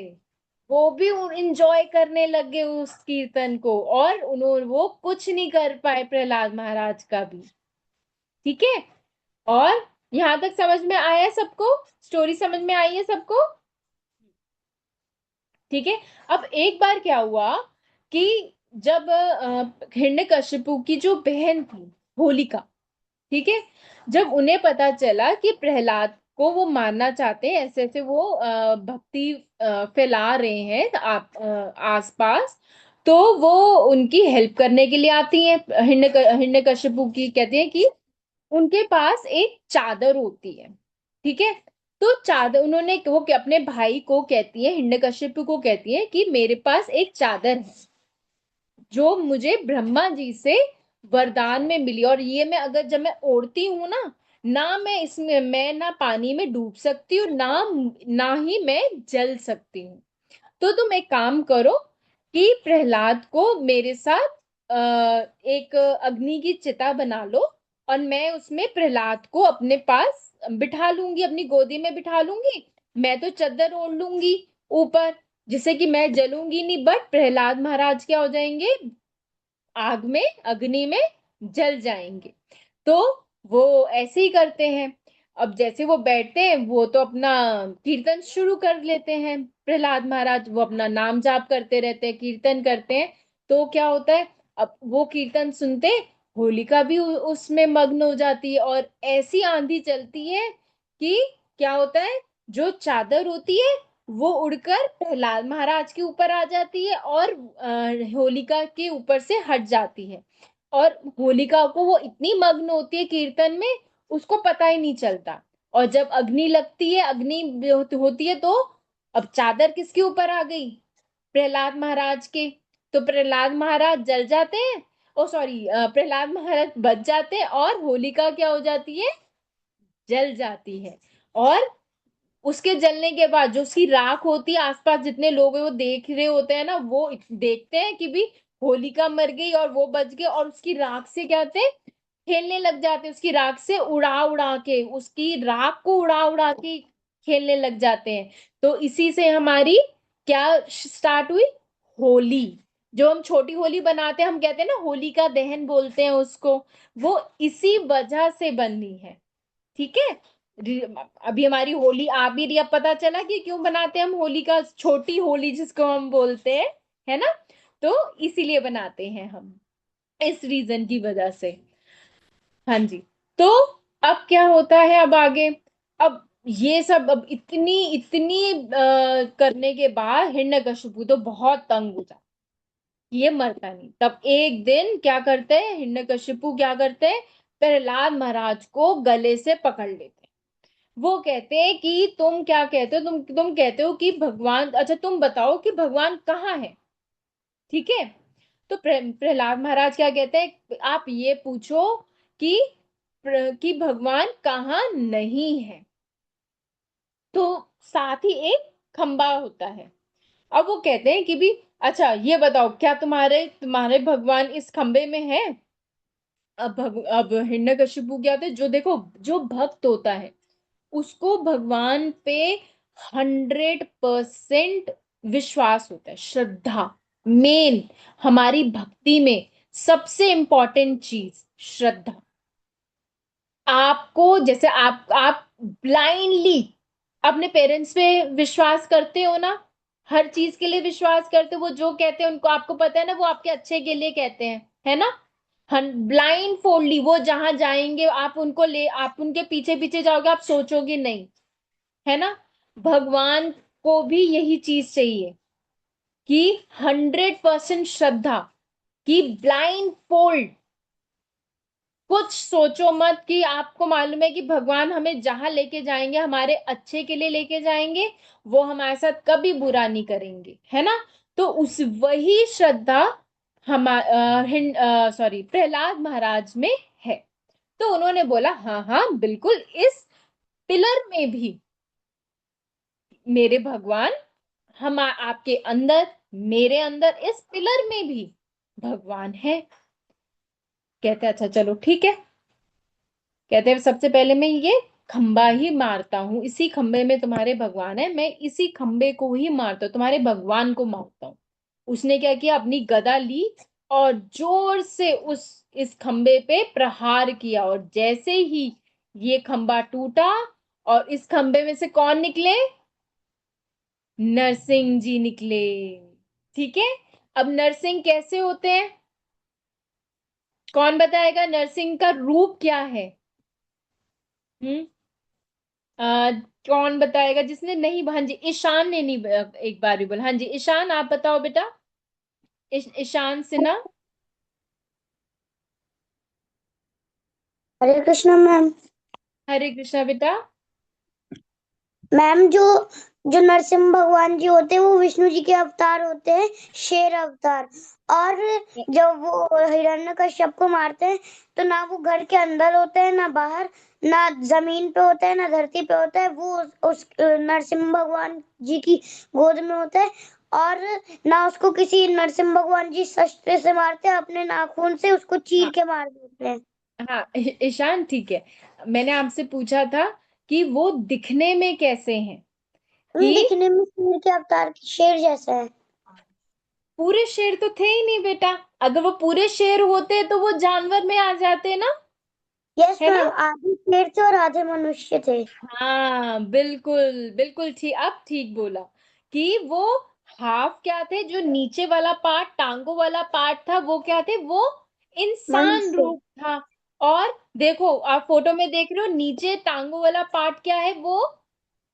वो भी इंजॉय करने लगे उस कीर्तन को, और उन्होंने वो कुछ नहीं कर पाए प्रहलाद महाराज का भी। ठीक है। और यहां तक समझ में आया है सबको? स्टोरी समझ में आई है सबको? ठीक है। अब एक बार क्या हुआ कि जब हिरण्यकशिपु की जो बहन थी होलिका, ठीक है, जब उन्हें पता चला कि प्रहलाद को वो मारना चाहते हैं, ऐसे ऐसे वो भक्ति फैला रहे हैं आप आसपास, तो वो उनकी हेल्प करने के लिए आती हैं। हिरण्यकशिपु की कहती है कि उनके पास एक चादर होती है। ठीक है। तो चादर उन्होंने वो अपने भाई को कहती है, हिरण्यकशिपु को कहती है कि मेरे पास एक चादर है जो मुझे ब्रह्मा जी से वरदान में मिली, और ये मैं अगर जब मैं ओढ़ती हूं ना, ना मैं इसमें मैं ना पानी में डूब सकती हूँ, ना ना ही मैं जल सकती हूँ। तो तुम एक काम करो कि प्रहलाद को मेरे साथ एक अग्नि की चिता बना लो, और मैं उसमें प्रहलाद को अपने पास बिठा लूंगी, अपनी गोदी में बिठा लूंगी। मैं तो चद्दर ओढ़ लूंगी ऊपर, जिससे कि मैं जलूंगी नहीं, बट प्रहलाद महाराज क्या हो जाएंगे, आग में, अग्नि में जल जाएंगे। तो वो ऐसे ही करते हैं। अब जैसे वो बैठते हैं, वो तो अपना कीर्तन शुरू कर लेते हैं। प्रहलाद महाराज वो अपना नाम जाप करते रहते हैं, कीर्तन करते हैं। तो क्या होता है, अब वो कीर्तन सुनते होलिका भी उसमें मग्न हो जाती है, और ऐसी आंधी चलती है कि क्या होता है, जो चादर होती है वो उड़कर प्रहलाद महाराज के ऊपर आ जाती है, और होलिका के ऊपर से हट जाती है। और होलिका को वो इतनी मग्न होती है कीर्तन में, उसको पता ही नहीं चलता। और जब अग्नि लगती है, अग्नि होती है, तो अब चादर किसके ऊपर आ गई, प्रहलाद महाराज के। तो प्रहलाद महाराज जल जाते हैं, ओ सॉरी, प्रहलाद महाराज बच जाते हैं, और होलिका क्या हो जाती है, जल जाती है। और उसके जलने के बाद जो उसकी राख होती है, आसपास जितने लोग हैं वो देख रहे होते हैं ना, वो देखते हैं कि भी होलिका मर गई और वो बच गए, और उसकी राख से क्या होते हैं, खेलने लग जाते हैं। उसकी राख से उड़ा उड़ा के, उसकी राख को उड़ा उड़ा के खेलने लग जाते हैं। तो इसी से हमारी क्या स्टार्ट हुई, होली। जो हम छोटी होली बनाते हैं, हम कहते हैं ना होली का दहन बोलते हैं उसको, वो इसी वजह से बनी है। ठीक है। अभी हमारी होली आ भी रही है, अब पता चला कि क्यों बनाते हैं हम होली का, छोटी होली जिसको हम बोलते हैं, है ना। तो इसीलिए बनाते हैं हम, इस रीजन की वजह से। हाँ जी। तो अब क्या होता है, अब आगे, अब ये सब, अब इतनी इतनी करने के बाद हिरण्यकशिपु तो बहुत तंग हो जाता, ये मरता नहीं। तब एक दिन क्या करते हैं, हिरण्यकशिपु क्या करते हैं, प्रहलाद महाराज को गले से पकड़ लेते हैं। वो कहते हैं कि तुम क्या कहते हो, तुम कहते हो कि भगवान, अच्छा तुम बताओ कि भगवान कहाँ है। ठीक है। तो प्रहलाद महाराज क्या कहते हैं, आप ये पूछो कि कि भगवान कहाँ नहीं है। तो साथ ही एक खंबा होता है। अब वो कहते हैं कि भी, अच्छा ये बताओ, क्या तुम्हारे तुम्हारे भगवान इस खंबे में है। अब हिरण्यकशिपु क्या होता है, जो देखो, जो भक्त होता है उसको भगवान पे 100% विश्वास होता है, श्रद्धा। मेन हमारी भक्ति में सबसे इंपॉर्टेंट चीज श्रद्धा। आपको जैसे आप ब्लाइंडली अपने पेरेंट्स पे विश्वास करते हो ना, हर चीज के लिए विश्वास करते हो, वो जो कहते हैं उनको आपको पता है ना, वो आपके अच्छे के लिए कहते हैं, है ना। ब्लाइंड फोल्डली वो जहां जाएंगे आप उनको ले, आप उनके पीछे पीछे जाओगे, आप सोचोगे नहीं, है ना। भगवान को भी यही चीज चाहिए कि 100% श्रद्धा, कि ब्लाइंड फोल्ड कुछ सोचो मत कि आपको मालूम है कि भगवान हमें जहां लेके जाएंगे हमारे अच्छे के लिए लेके जाएंगे, वो हमारे साथ कभी बुरा नहीं करेंगे, है ना। तो उस वही श्रद्धा सॉरी प्रहलाद महाराज में है। तो उन्होंने बोला हाँ हाँ बिल्कुल, इस पिलर में भी मेरे भगवान, हम आपके अंदर, मेरे अंदर, इस पिलर में भी भगवान है। कहते अच्छा चलो ठीक है। कहते हैं सबसे पहले मैं ये खंबा ही मारता हूँ, इसी खंबे में तुम्हारे भगवान है, मैं इसी खंबे को ही मारता हूँ, तुम्हारे भगवान को मारता हूँ। उसने क्या किया, अपनी गदा ली और जोर से उस इस खंबे पे प्रहार किया, और जैसे ही ये खंबा टूटा और इस खंबे में से कौन निकले, नरसिंह जी निकले। ठीक है। अब नरसिंह कैसे होते हैं, कौन बताएगा नरसिंह का रूप क्या है। हम्म आ, कौन बताएगा जिसने नहीं, हाँ जी ईशान ने नहीं, एक बार भी बोला। हाँ जी ईशान आप बताओ बेटा, ईशान सिन्हा। हरे कृष्णा मैम। हरे कृष्णा बेटा। मैम जो जो नरसिम्हा भगवान जी होते हैं वो विष्णु जी के अवतार होते हैं, शेर अवतार। और जब वो हिरण्यकश्यप को मारते हैं तो ना वो घर के अंदर होते हैं ना बाहर, ना जमीन पे होता है ना धरती पे होता है, वो उस नरसिम्हा भगवान जी की गोद में होता है। और ना उसको किसी नरसिम्हा भगवान जी शस्त्र से मारते हैं, अपने नाखून से उसको चीर हाँ के मार देते हैं। हाँ ईशान ठीक है। मैंने आपसे पूछा था कि वो दिखने में कैसे हैं, कि दिखने में शेर के अवतार, शेर जैसा है। पूरे शेर तो थे ही नहीं बेटा। अगर वो पूरे शेर होते तो वो जानवर में आ जाते ना, यस है ना। मैम, आधे शेर थे और आधे मनुष्य थे। हाँ बिल्कुल बिल्कुल ठीक, अब ठीक बोला कि वो हाफ क्या थे, जो नीचे वाला पार्ट, टांगों वाला पार्ट था, वो क्या थे, वो इंसान मनुष्य। रूप था। और देखो आप फोटो में देख रहे हो, नीचे टांगों वाला पार्ट क्या है, वो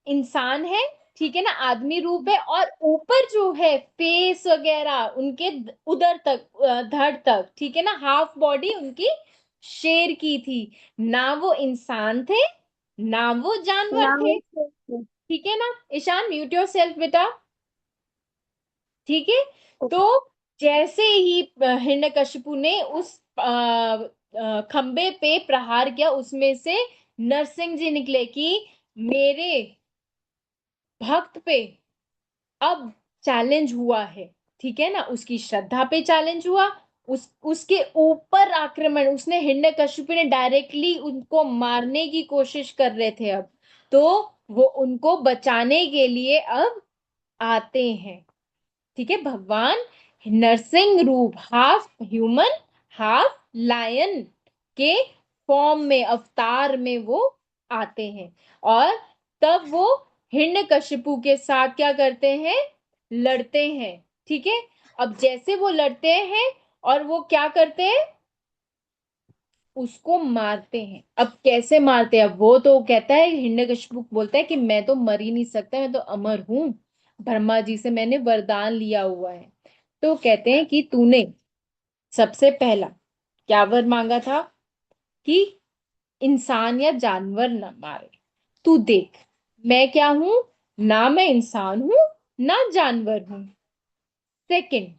इंसान है, ठीक है ना, आदमी रूप है। और ऊपर जो है फेस वगैरह उनके उधर तक, धड़ तक, ठीक है ना, हाफ बॉडी उनकी शेर की थी। ना वो इंसान थे ना वो जानवर नाम थे। शेर थे। ठीक है ना। ईशान म्यूट योर सेल्फ बेटा। ठीक है। तो जैसे ही हिरण्यकशिपु ने उस खंबे पे प्रहार किया, उसमें से नरसिंह जी निकले कि मेरे भक्त पे अब चैलेंज हुआ है। ठीक है ना, उसकी श्रद्धा पे चैलेंज हुआ, उसके ऊपर आक्रमण, उसने हिरण्यकशिपु ने डायरेक्टली उनको मारने की कोशिश कर रहे थे अब। तो वो उनको बचाने के लिए अब आते हैं। ठीक है। भगवान नरसिंह रूप, हाफ ह्यूमन हाफ लायन के फॉर्म में, अवतार में वो आते हैं। और तब वो हिरण्यकशिपु के साथ क्या करते हैं, लड़ते हैं। ठीक है। अब जैसे वो लड़ते हैं और वो क्या करते हैं, उसको मारते हैं। अब कैसे मारते हैं, अब वो तो कहता है, हिरण्यकशिपु बोलता है कि मैं तो मर ही नहीं सकता, मैं तो अमर हूं, ब्रह्मा जी से मैंने वरदान लिया हुआ है। तो कहते हैं कि तूने सबसे पहला क्या वर मांगा था, कि इंसान या जानवर न मारे। तू देख मैं क्या हूं, ना मैं इंसान हूं ना जानवर हूं। सेकंड,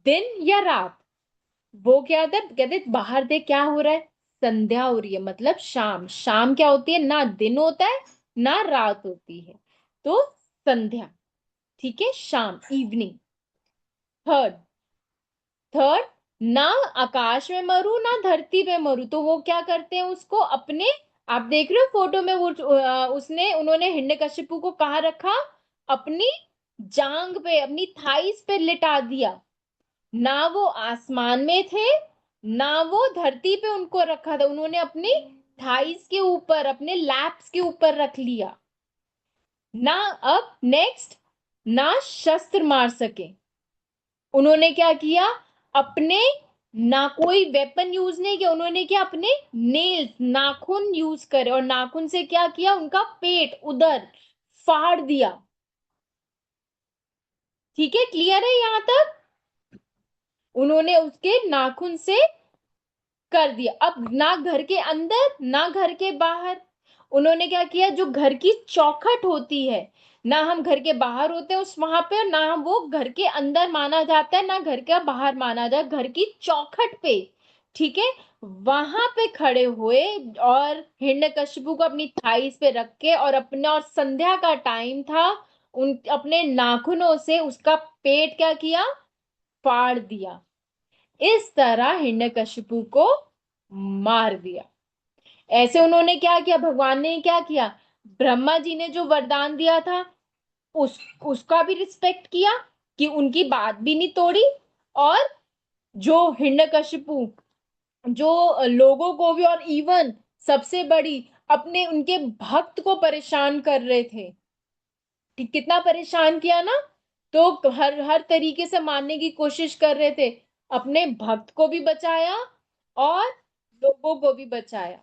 दिन या रात, वो क्या होता है, कहते हैं, बाहर देख क्या हो रहा है, संध्या हो रही है, मतलब शाम। शाम क्या होती है, ना दिन होता है ना रात होती है, तो संध्या। ठीक है, शाम, इवनिंग। थर्ड, थर्ड, ना आकाश में मरू ना धरती पे मरू, तो वो क्या करते हैं उसको अपने, आप देख रहे हो फोटो में, वो उसने उन्होंने हिरण्यकशिपु को कहाँ रखा, अपनी जांग पे, अपनी थाइस पे लिटा दिया। ना वो आसमान में थे ना वो धरती पे उनको रखा था, उन्होंने अपनी थाइस के ऊपर, अपने लैप्स के ऊपर रख लिया ना। अब नेक्स्ट, ना शस्त्र मार सके, उन्होंने क्या किया, अपने, ना कोई वेपन यूज नहीं किया, उन्होंने क्या, अपने नेल्स, नाखून यूज करे, और नाखून से क्या किया, उनका पेट उधर फाड़ दिया। ठीक है, क्लियर है यहां तक। उन्होंने उसके नाखून से कर दिया। अब ना घर के अंदर ना घर के बाहर, उन्होंने क्या किया, जो घर की चौखट होती है, ना हम घर के बाहर होते हैं उस वहां पे, ना हम वो घर के अंदर माना जाता है, ना घर के बाहर माना जाता है, घर की चौखट पे, ठीक है, वहां पे खड़े हुए और हिरण्यकशिपु को अपनी थाइस पे रख के और अपने, और संध्या का टाइम था, उन अपने नाखूनों से उसका पेट क्या किया, फाड़ दिया। इस तरह हिरण्यकशिपु को मार दिया। ऐसे उन्होंने क्या किया, भगवान ने क्या किया, ब्रह्मा जी ने जो वरदान दिया था उस उसका भी रिस्पेक्ट किया, कि उनकी बात भी नहीं तोड़ी, और जो हिरण्यकशिपु, जो लोगों को भी, और इवन सबसे बड़ी, अपने उनके भक्त को परेशान कर रहे थे, कि कितना परेशान किया ना, तो हर हर तरीके से मारने की कोशिश कर रहे थे, अपने भक्त को भी बचाया और लोगों को भी बचाया,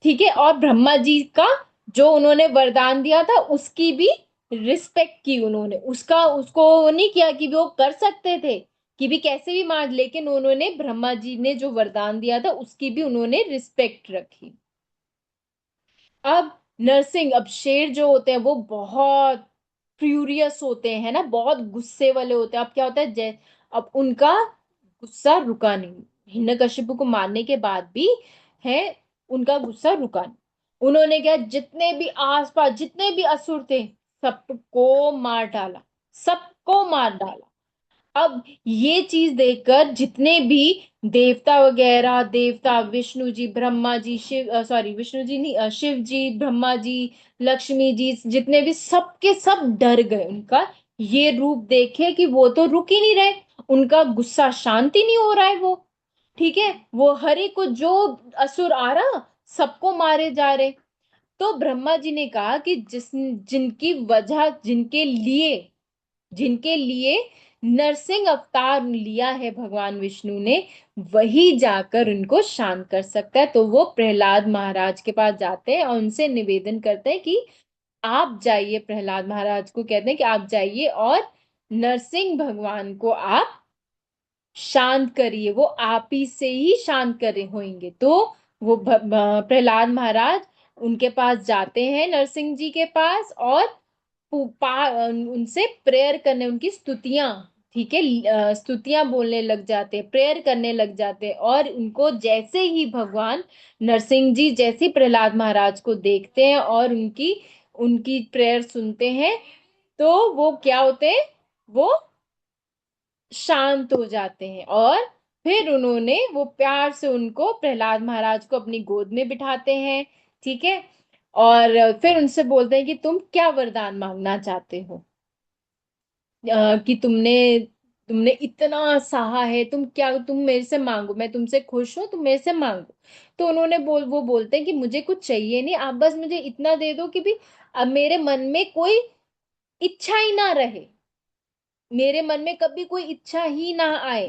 ठीक है, और ब्रह्मा जी का जो उन्होंने वरदान दिया था उसकी भी रिस्पेक्ट की उन्होंने, उसका उसको वो नहीं किया कि वो कर सकते थे कि भी कैसे भी मार, लेकिन उन्होंने ब्रह्मा जी ने जो वरदान दिया था उसकी भी उन्होंने रिस्पेक्ट रखी। अब नरसिंह, अब शेर जो होते हैं वो बहुत फ्यूरियस होते हैं ना, बहुत गुस्से वाले होते हैं। अब क्या होता है, अब उनका गुस्सा रुका नहीं, हिरण्यकशिपु को मारने के बाद भी है, उनका गुस्सा रुका नहीं। उन्होंने क्या, जितने भी आसपास जितने भी असुर थे सबको मार डाला, सबको मार डाला। अब ये चीज देखकर जितने भी देवता वगैरह, देवता विष्णु जी, ब्रह्मा जी, शिव, सॉरी विष्णु जी नहीं, शिव जी, ब्रह्मा जी, लक्ष्मी जी, जितने भी, सबके सब डर गए उनका ये रूप देखे, कि वो तो रुक ही नहीं रहे, उनका गुस्सा शांति नहीं हो रहा है वो, ठीक है, वो हर एक को जो असुर आ रहा सबको मारे जा रहे। तो ब्रह्मा जी ने कहा कि जिनकी वजह, जिनके लिए नरसिंह अवतार लिया है भगवान विष्णु ने, वही जाकर उनको शांत कर सकता है। तो वो प्रहलाद महाराज के पास जाते हैं और उनसे निवेदन करते हैं कि आप जाइए, प्रहलाद महाराज को कहते हैं कि आप जाइए और नरसिंह भगवान को आप शांत करिए, वो आप ही से ही शांत करे होंगे। तो वो प्रहलाद महाराज उनके पास जाते हैं, नरसिंह जी के पास, और उनसे प्रेयर करने, उनकी स्तुतियां, ठीक है, स्तुतियां बोलने लग जाते, प्रेयर करने लग जाते, और उनको जैसे ही भगवान नरसिंह जी जैसे ही प्रहलाद महाराज को देखते हैं और उनकी उनकी प्रेयर सुनते हैं, तो वो क्या होते हैं, वो शांत हो जाते हैं। और फिर उन्होंने वो प्यार से उनको, प्रहलाद महाराज को अपनी गोद में बिठाते हैं, ठीक है, और फिर उनसे बोलते हैं कि तुम क्या वरदान मांगना चाहते हो, कि तुमने तुमने इतना सहा है, तुम मेरे से मांगो, मैं तुमसे खुश हूं, तुम मेरे से मांगो। तो उन्होंने वो बोलते हैं कि मुझे कुछ चाहिए नहीं, आप बस मुझे इतना दे दो कि भी अब मेरे मन में कोई इच्छा ही ना रहे, मेरे मन में कभी कोई इच्छा ही ना आए।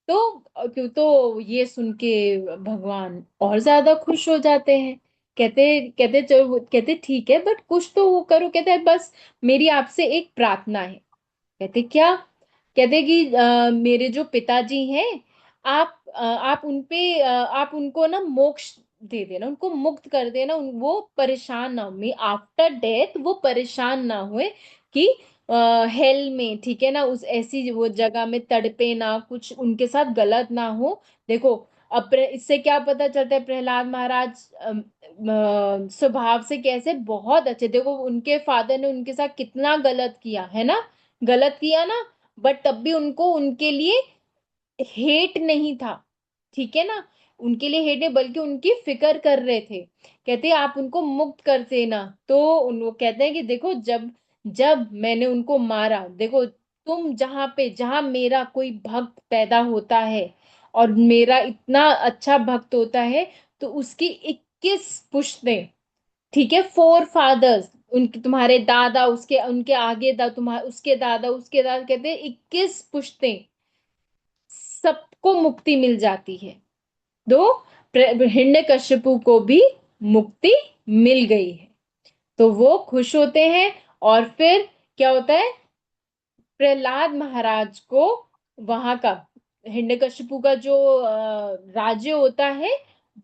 तो क्यों, तो ये सुन के भगवान और ज्यादा खुश हो जाते हैं, कहते कहते चलो, कहते ठीक है, बट कुछ तो वो करो, कहते बस मेरी आपसे एक प्रार्थना है। कहते क्या, कहते कि मेरे जो पिताजी हैं, आप उन पे आप उनको ना मोक्ष दे देना, उनको मुक्त कर देना, वो परेशान ना हो, आफ्टर डेथ वो परेशान ना हुए, कि हेल में, ठीक है ना, उस ऐसी वो जगह में तड़पे ना, कुछ उनके साथ गलत ना हो। देखो, अब इससे क्या पता चलता है, प्रहलाद महाराज स्वभाव से कैसे बहुत अच्छे, देखो उनके फादर ने उनके साथ कितना गलत किया है ना, गलत किया ना, बट तब भी उनको उनके लिए हेट नहीं था, ठीक है ना, उनके लिए हेट नहीं बल्कि उनकी फिक्र कर रहे थे। कहते हैं आप उनको मुक्त कर देना। तो वो कहते हैं कि देखो, जब जब मैंने उनको मारा, देखो तुम जहां मेरा कोई भक्त पैदा होता है और मेरा इतना अच्छा भक्त होता है, तो उसकी 21 पुश्तें, ठीक है, फोर फादर्स, उनके तुम्हारे दादा, उसके उनके आगे तुम्हारे उसके दादा, उसके दादा, कहते हैं 21 पुश्तें, सबको मुक्ति मिल जाती है। दो हिरण्यकशिपु को भी मुक्ति मिल गई है। तो वो खुश होते हैं, और फिर क्या होता है, प्रहलाद महाराज को वहां का हिरण्यकशिपु का जो राज्य होता है,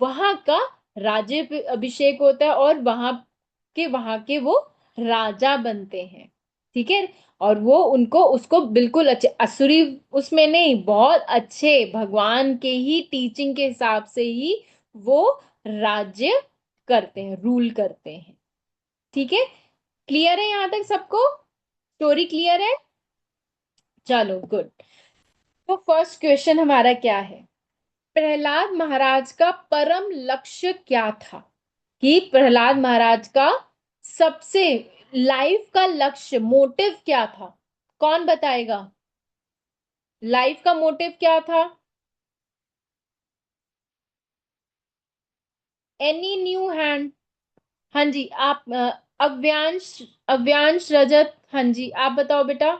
वहां का राज्य अभिषेक होता है, और वहां के वो राजा बनते हैं। ठीक है। और वो उनको उसको बिल्कुल अच्छे असुरी उसमें नहीं, बहुत अच्छे भगवान के ही टीचिंग के हिसाब से ही वो राज्य करते हैं, रूल करते हैं। ठीक है। क्लियर है यहां तक सबको? स्टोरी क्लियर है? चलो गुड। तो फर्स्ट क्वेश्चन हमारा क्या है? प्रहलाद महाराज का परम लक्ष्य क्या था? कि प्रहलाद महाराज का सबसे लाइफ का लक्ष्य, मोटिव क्या था? कौन बताएगा? लाइफ का मोटिव क्या था? Any new hand? हाँ जी, आप अव्यांश, अव्यांश रजत, हाँ जी आप बताओ बेटा।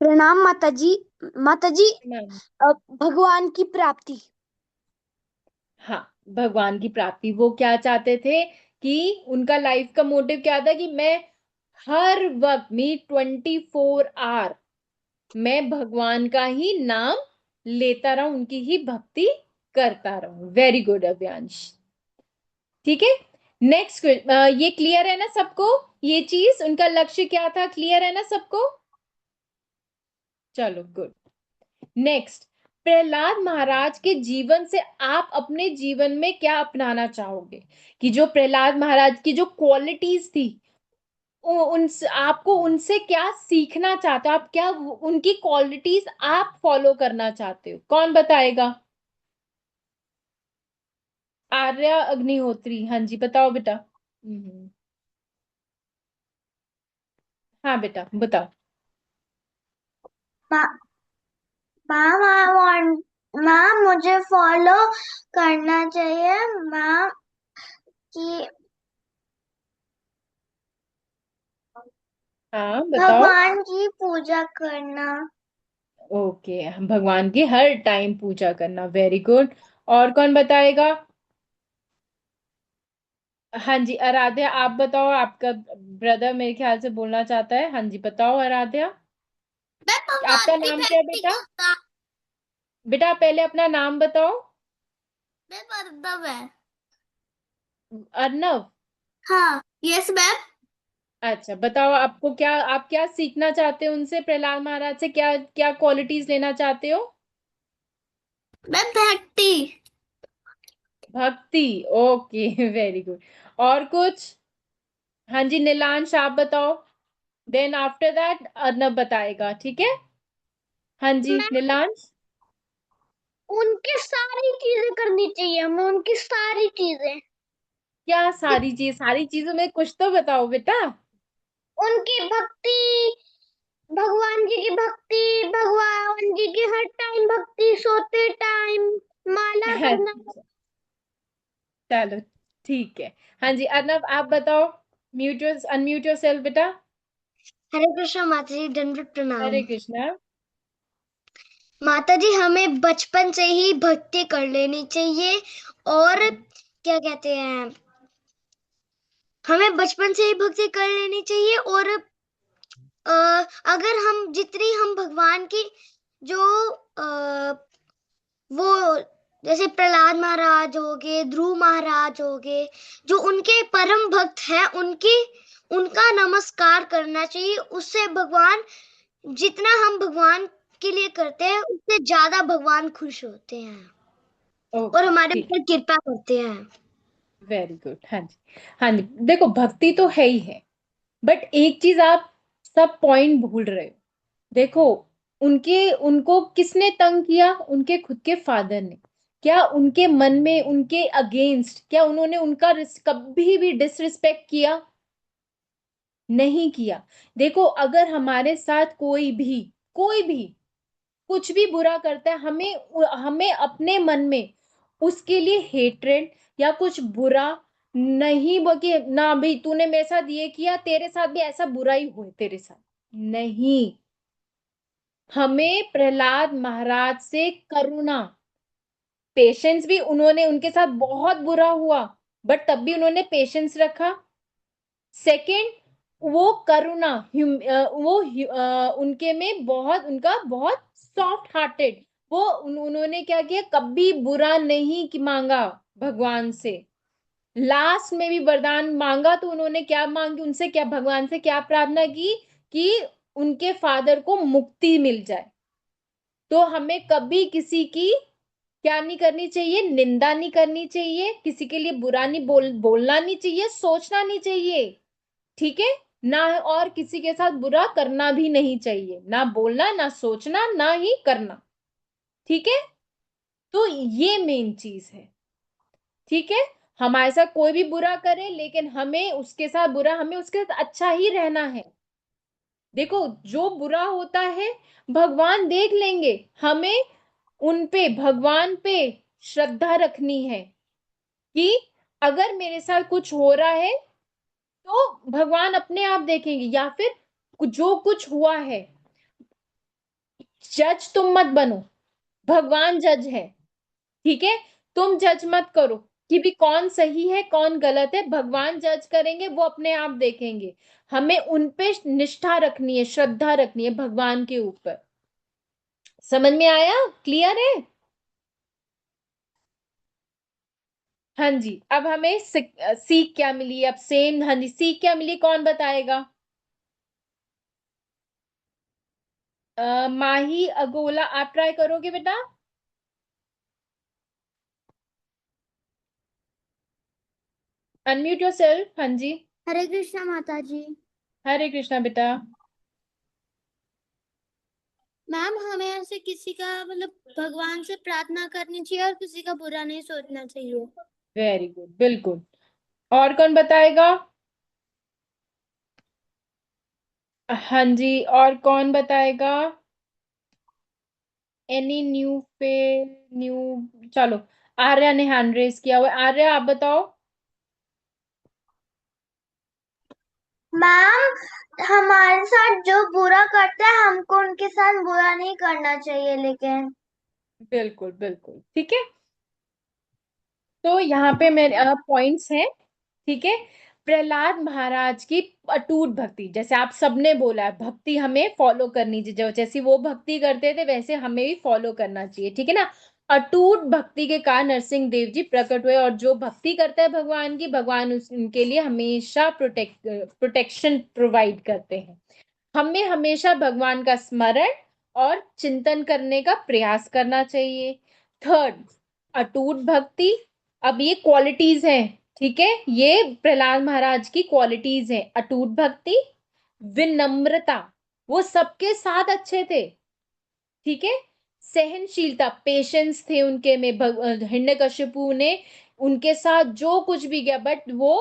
प्रणाम माता जी। माता जी, मैम। भगवान की प्राप्ति। हाँ, भगवान की प्राप्ति। वो क्या चाहते थे कि उनका लाइफ का मोटिव क्या था? कि मैं हर वक्त मी 24 आवर मैं भगवान का ही नाम लेता रहूं, उनकी ही भक्ति करता रहूं। Very good Avyansh. ठीक है। नेक्स्ट, ये क्लियर है ना सबको? ये चीज उनका लक्ष्य क्या था, क्लियर है ना सबको? चलो गुड। नेक्स्ट, प्रहलाद महाराज के जीवन से आप अपने जीवन में क्या अपनाना चाहोगे? कि जो प्रहलाद महाराज की जो क्वालिटीज थी, उनसे आपको उनसे क्या सीखना चाहते हो? आप क्या उनकी क्वालिटीज आप फॉलो करना चाहते हो? कौन बताएगा? आर्या अग्निहोत्री, हाँ जी बताओ बेटा। हाँ बेटा बताओ। मैम आई वांट, मैम मुझे फॉलो करना चाहिए मैम कि हाँ बताओ। भगवान की पूजा करना। ओके, भगवान की हर टाइम पूजा करना। Very good. और कौन बताएगा? हाँ जी आराध्या आप बताओ, आपका ब्रदर मेरे ख्याल से बोलना चाहता है। हाँ जी बताओ आराध्या। मैं आपका भगवान की नाम क्या है भक्ति बेटा? करता। बेटा पहले अपना नाम बताओ। मैं मतलब है। अर्नव। हाँ, यस मैम। अच्छा बताओ, आपको क्या, आप क्या सीखना चाहते हो उनसे, प्रहलाद महाराज से क्या क्या क्वालिटीज लेना चाहते हो? मैं भक्ति। भक्ति। Okay very good. और कुछ? हाँ जी नीलांश आप बताओ। देन आफ्टर दैट अर्नब बताएगा। ठीक है। हाँ जी मैं नीलांश। उनकी सारी चीजें करनी चाहिए, हमें उनकी सारी चीजें। क्या सारी चीज? सारी चीजों में कुछ तो बताओ बेटा। उनकी भक्ति, भगवान जी की भक्ति, भगवान जी की हर टाइम भक्ति, सोते टाइम माला करना। अच्छा, चलो ठीक है। हाँ जी अर्नब आप बताओ। Mute your unmute your self बेटा। हरे कृष्णा माता जी, दंडवत हरे प्रणाम। कृष्णा। माता जी, हमें बचपन से ही भक्ति कर लेनी चाहिए। और क्या कहते हैं, हमें बचपन से ही भक्ति कर लेनी चाहिए। और अगर हम जितनी हम भगवान की जो वो जैसे प्रहलाद महाराज हो गए, ध्रुव महाराज हो गए, जो उनके परम भक्त हैं, उनकी उनका नमस्कार करना चाहिए। उससे भगवान, जितना हम भगवान के लिए करते हैं उससे ज्यादा भगवान खुश होते हैं और ओके हमारे ठीक। ऊपर कृपा करते हैं। Very good. हाँ जी। हाँ जी देखो, भक्ति तो है ही है, बट एक चीज आप सब पॉइंट भूल रहे हो। देखो, उनके उनको किसने तंग किया? उनके खुद के फादर ने। क्या उनके मन में उनके अगेंस्ट, क्या उन्होंने उनका कभी भी डिसरिस्पेक्ट किया? नहीं किया। देखो, अगर हमारे साथ कोई भी कुछ भी बुरा करता है, हमें हमें अपने मन में उसके लिए हेट्रेड या कुछ बुरा नहीं कि ना भाई तूने मेरे साथ ये किया, तेरे साथ भी ऐसा बुरा ही हो तेरे साथ। नहीं, हमें प्रहलाद महाराज से करुणा, पेशेंस भी, उन्होंने उनके साथ बहुत बुरा हुआ बट तब भी उन्होंने पेशेंस रखा। सेकंड, वो करुणा उनके में बहुत, उनका बहुत सॉफ्ट हार्टेड, वो उन्होंने क्या किया, कभी बुरा नहीं मांगा भगवान से। लास्ट में भी वरदान मांगा तो उन्होंने क्या मांगी, उनसे क्या, भगवान से क्या प्रार्थना की कि उनके फादर को मुक्ति मिल जाए। तो हमें कभी किसी की क्या नहीं करनी चाहिए, निंदा नहीं करनी चाहिए, किसी के लिए बुरा नहीं बोलना नहीं चाहिए, सोचना नहीं चाहिए, ठीक है ना, और किसी के साथ बुरा करना भी नहीं चाहिए, ना बोलना, ना सोचना, ना ही करना, ठीक है। तो ये मेन चीज है, ठीक है। हमारे साथ कोई भी बुरा करे, लेकिन हमें उसके साथ बुरा, हमें उसके साथ अच्छा ही रहना है। देखो, जो बुरा होता है भगवान देख लेंगे, हमें उन पे, भगवान पे श्रद्धा रखनी है कि अगर मेरे साथ कुछ हो रहा है तो भगवान अपने आप देखेंगे, या फिर जो कुछ हुआ है, जज तुम मत बनो, भगवान जज है, ठीक है। तुम जज मत करो कि भी कौन सही है कौन गलत है, भगवान जज करेंगे, वो अपने आप देखेंगे। हमें उन पे निष्ठा रखनी है, श्रद्धा रखनी है भगवान के ऊपर। समझ में आया? क्लियर है? हाँ जी। अब हमें सीख क्या मिली, अब सेम, हाँ जी, सीख क्या मिली, कौन बताएगा? माही अगोला, आप ट्राई करोगे बेटा? Unmute yourself. हाँ जी। हरे कृष्णा माता जी। हरे कृष्णा बेटा। मैम, हमें ऐसे किसी का मतलब भगवान से प्रार्थना करनी चाहिए और किसी का बुरा नहीं सोचना चाहिए। वेरी गुड, बिल्कुल। और कौन बताएगा? हाँ जी, और कौन बताएगा? एनी न्यू पे न्यू, चलो, आर्या ने हैंड रेस किया हुआ है। आर्या, आप बताओ। मैम, हमारे साथ जो बुरा करता है हमको उनके साथ बुरा नहीं करना चाहिए, लेकिन बिल्कुल बिल्कुल, ठीक है। तो यहाँ पे मेरे पॉइंट्स हैं, ठीक है। प्रहलाद महाराज की अटूट भक्ति, जैसे आप सबने बोला है, भक्ति हमें फॉलो करनी चाहिए, जैसी वो भक्ति करते थे वैसे हमें भी फॉलो करना चाहिए, ठीक है ना। अटूट भक्ति के कारण नरसिंह देव जी प्रकट हुए, और जो भक्ति करता है भगवान की, भगवान उनके लिए हमेशा प्रोटेक्शन प्रोवाइड करते हैं। हमें हमेशा भगवान का स्मरण और चिंतन करने का प्रयास करना चाहिए। थर्ड, अटूट भक्ति। अब ये क्वालिटीज हैं, ठीक है, ये प्रहलाद महाराज की क्वालिटीज हैं। अटूट भक्ति, विनम्रता, वो सबके साथ अच्छे थे, ठीक है। सहनशीलता, पेशेंस थे उनके में, हिरण्यकशिपु ने उनके साथ जो कुछ भी किया, बट वो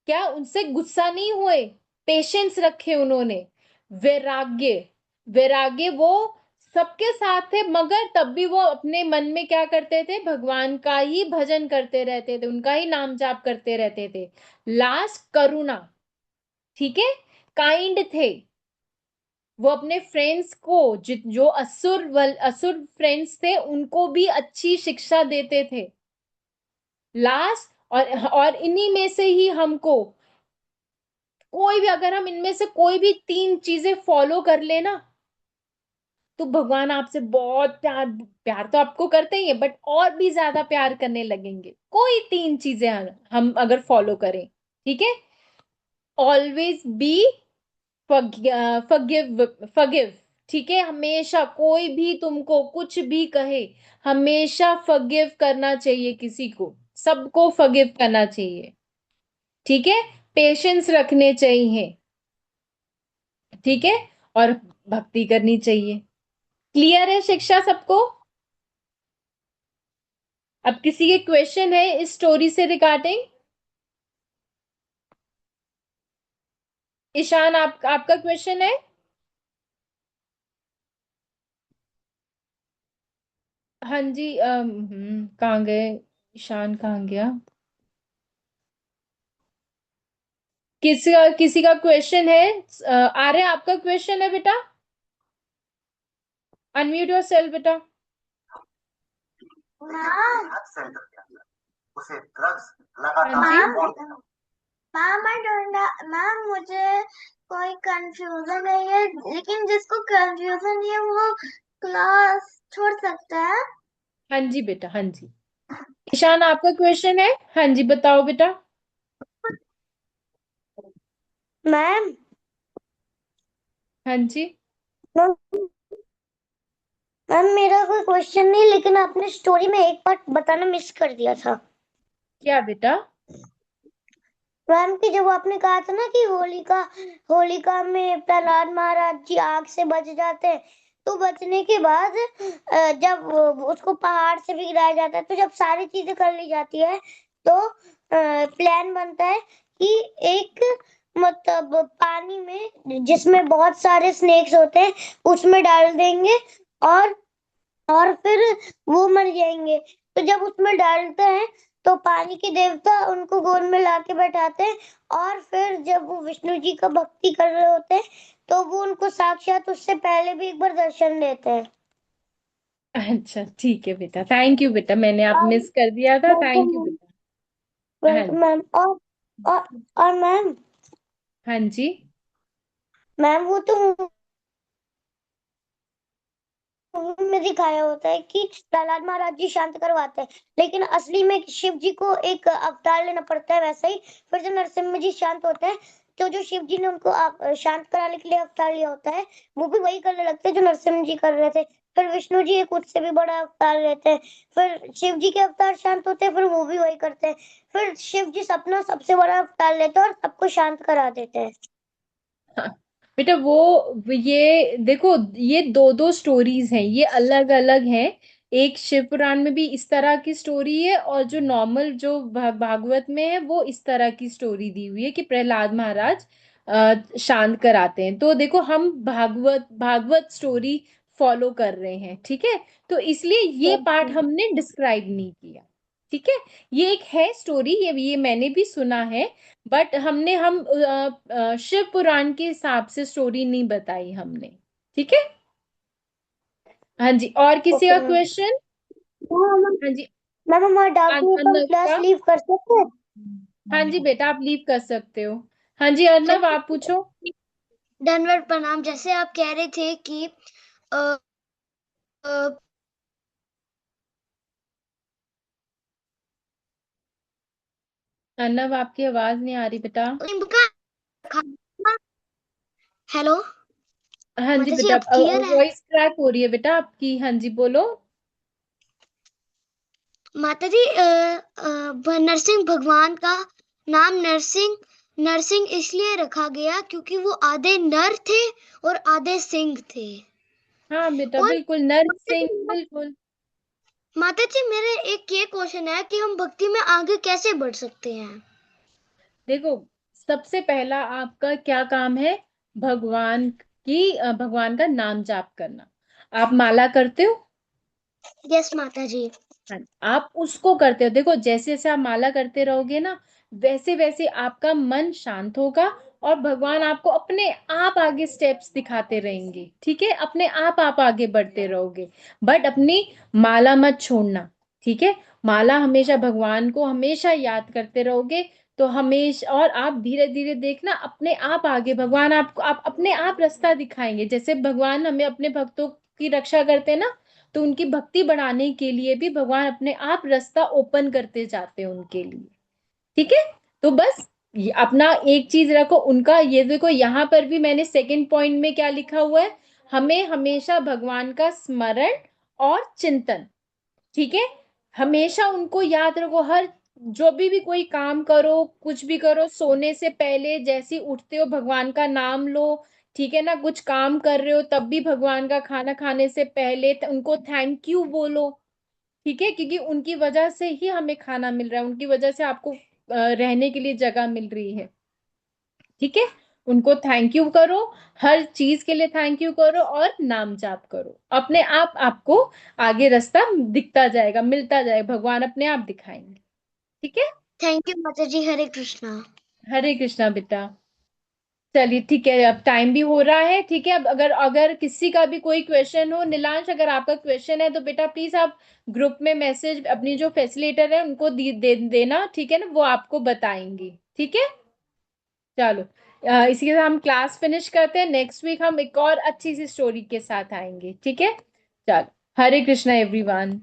क्या, उनसे गुस्सा नहीं हुए, पेशेंस रखे उन्होंने। वैराग्य, वैराग्य, वो सबके साथ थे, मगर तब भी वो अपने मन में क्या करते थे, भगवान का ही भजन करते रहते थे, उनका ही नाम जाप करते रहते थे। लास्ट, करुणा, ठीक है, काइंड थे। वो अपने फ्रेंड्स को, जो असुर फ्रेंड्स थे, उनको भी अच्छी शिक्षा देते थे। लास्ट, और इन्हीं में से ही हमको, कोई भी, अगर हम इनमें से कोई भी तीन चीजें फॉलो कर लेना, तो भगवान आपसे बहुत प्यार, प्यार तो आपको करते ही है, बट और भी ज्यादा प्यार करने लगेंगे। कोई तीन चीजें हम अगर फॉलो करें, ठीक है। ऑलवेज बी फॉरगिव, फॉरगिव, ठीक है। हमेशा कोई भी तुमको कुछ भी कहे, हमेशा फॉरगिव करना चाहिए, किसी को, सबको फॉरगिव करना चाहिए, ठीक है। पेशेंस रखने चाहिए, ठीक है, और भक्ति करनी चाहिए। क्लियर है शिक्षा सबको? अब किसी के क्वेश्चन है इस स्टोरी से रिगार्डिंग? ईशान, आपका क्वेश्चन है? हाँ जी। कहाँ गए ईशान, कहाँ गया? किसी का क्वेश्चन है? आर्य, आपका क्वेश्चन है बेटा? अनम्यूट योर सेल्फ बेटा। हाँ। हाँ जी। मैम आई डोंट मैम मुझे कोई कंफ्यूजन नहीं है, लेकिन जिसको कंफ्यूजन नहीं है वो क्लास छोड़ सकता है। हाँ जी बेटा, हाँ जी। ईशान, आपका क्वेश्चन है? हाँ जी, बताओ बेटा। मैम हाँ जी। मैम मैम, मेरा कोई क्वेश्चन नहीं, लेकिन आपने स्टोरी में एक पार्ट बताना मिस कर दिया था। क्या बेटा? मैम कि जब आपने कहा था ना कि होलिका होलिका में प्रहलाद महाराज जी आग से बच जाते हैं, तो बचने के बाद जब उसको पहाड़ से भी गिराया जाता है, तो जब सारी चीजें कर ली जाती है, तो प्लान बनता है कि एक मतलब पानी में जिसमें बहुत सारे स्नेक्स होते हैं उसमें डाल देंगे, और फिर वो मर जाएंगे। तो जब उसमें डालते हैं तो पानी के देवता उनको गोद में लाके बैठाते हैं, और फिर जब वो विष्णु जी का भक्ति कर रहे होते हैं तो वो उनको साक्षात उससे पहले भी एक बार दर्शन देते हैं। अच्छा ठीक है बेटा, थैंक यू बेटा, मैंने आप मिस कर दिया था, थैंक यू वेलकम बेटा। हाँ वेलकम मैम। और और मैम हाँ जी। मैम वो तो मूवी में दिखाया होता है कि प्रहलाद महाराज जी शांत करवाते हैं, लेकिन असली में शिव जी को एक अवतार लेना पड़ता है। वैसे ही फिर जब नरसिम्हा जी शांत होते हैं, तो जो शिव जी ने उनको शांत कराने के लिए अवतार लिया होता है, वो भी वही करने लगते हैं जो नरसिम्हा जी कर रहे थे। फिर विष्णु जी एक उससे भी बड़ा अवतार लेते हैं, फिर शिव जी के अवतार शांत होते हैं, फिर वो भी वही करते हैं। फिर शिव जी अपना सबसे बड़ा अवतार लेते हैं और सबको शांत करा देते हैं। हाँ बेटा, वो ये देखो, ये दो दो स्टोरीज हैं, ये अलग अलग हैं। एक शिव पुराण में भी इस तरह की स्टोरी है, और जो नॉर्मल जो भागवत में है वो इस तरह की स्टोरी दी हुई है कि प्रहलाद महाराज शांत कराते हैं। तो देखो, हम भागवत भागवत स्टोरी फॉलो कर रहे हैं, ठीक है? तो इसलिए ये पार्ट हमने डिस्क्राइब नहीं किया, ठीक है? ये एक है स्टोरी, ये मैंने भी सुना है, बट हम शिव पुराण के हिसाब से स्टोरी नहीं बताई हमने, ठीक है? हाँ जी, और किसी ओके का मैम। क्वेश्चन? हाँ जी। मैम हमारा डाउट नहीं है तो हम अर्नव क्लास का? लीव कर सकते हैं? हाँ जी बेटा, आप लीव कर सकते हो। हाँ जी अर्नव, आप पूछो। धन्यवाद प्रणाम। जैसे आप कह रहे थे कि अ, अ, अर्नव, आपकी आवाज नहीं आ रही बेटा। नींबू का हेलो हाँ जी माता जी, बेटा, अब क्लियर है? वॉइस क्रैक हो रही है बेटा आपकी। हाँ जी, बोलो। माता जी, नरसिंह भगवान का नाम नरसिंह नरसिंह इसलिए रखा गया क्योंकि वो आधे नर थे और आधे सिंह थे। हाँ बेटा, और बिल्कुल नरसिंह, बिल्कुल। माता जी, मेरे एक ये क्वेश्चन है कि हम भक्ति में आगे कैसे बढ़ सकते हैं? देखो, सबसे पहला आपका क्या काम है? भगवान का नाम जाप करना। आप माला करते हो? यस माता जी। हाँ, आप उसको करते हो। देखो, जैसे जैसे आप माला करते रहोगे ना, वैसे वैसे आपका मन शांत होगा, और भगवान आपको अपने आप आगे स्टेप्स दिखाते रहेंगे, ठीक है? अपने आप आगे बढ़ते रहोगे। बट अपनी माला मत छोड़ना, ठीक है? माला हमेशा, भगवान को हमेशा याद करते रहोगे, तो हमेशा, और आप धीरे धीरे देखना अपने आप आगे, भगवान आपको आप अपने आप रास्ता दिखाएंगे। जैसे भगवान हमें अपने भक्तों की रक्षा करते हैं ना, तो उनकी भक्ति बढ़ाने के लिए भी भगवान अपने आप रास्ता ओपन करते जाते हैं उनके लिए, ठीक है? तो बस ये अपना एक चीज रखो उनका। ये देखो, यहाँ पर भी मैंने सेकंड पॉइंट में क्या लिखा हुआ है, हमें हमेशा भगवान का स्मरण और चिंतन, ठीक है? हमेशा उनको याद रखो। हर जो भी कोई काम करो, कुछ भी करो, सोने से पहले जैसे ही उठते हो भगवान का नाम लो, ठीक है ना? कुछ काम कर रहे हो तब भी भगवान का, खाना खाने से पहले उनको थैंक यू बोलो, ठीक है? क्योंकि उनकी वजह से ही हमें खाना मिल रहा है, उनकी वजह से आपको रहने के लिए जगह मिल रही है, ठीक है? उनको थैंक यू करो, हर चीज के लिए थैंक यू करो, और नाम जाप करो। अपने आप आपको आगे रास्ता दिखता जाएगा, मिलता जाएगा, भगवान अपने आप दिखाएंगे, ठीक है? थैंक यू माता जी। हरे कृष्णा। हरे कृष्णा बेटा। चलिए ठीक है, अब टाइम भी हो रहा है, ठीक है? अब अगर अगर किसी का भी कोई क्वेश्चन हो, नीलांश, अगर आपका क्वेश्चन है तो बेटा प्लीज आप ग्रुप में मैसेज अपनी जो फैसिलिटेटर है उनको देना, ठीक है ना? वो आपको बताएंगी, ठीक है? चलो इसी के साथ हम क्लास फिनिश करते हैं। नेक्स्ट वीक हम एक और अच्छी सी स्टोरी के साथ आएंगे, ठीक है? चलो, हरे कृष्णा एवरीवन।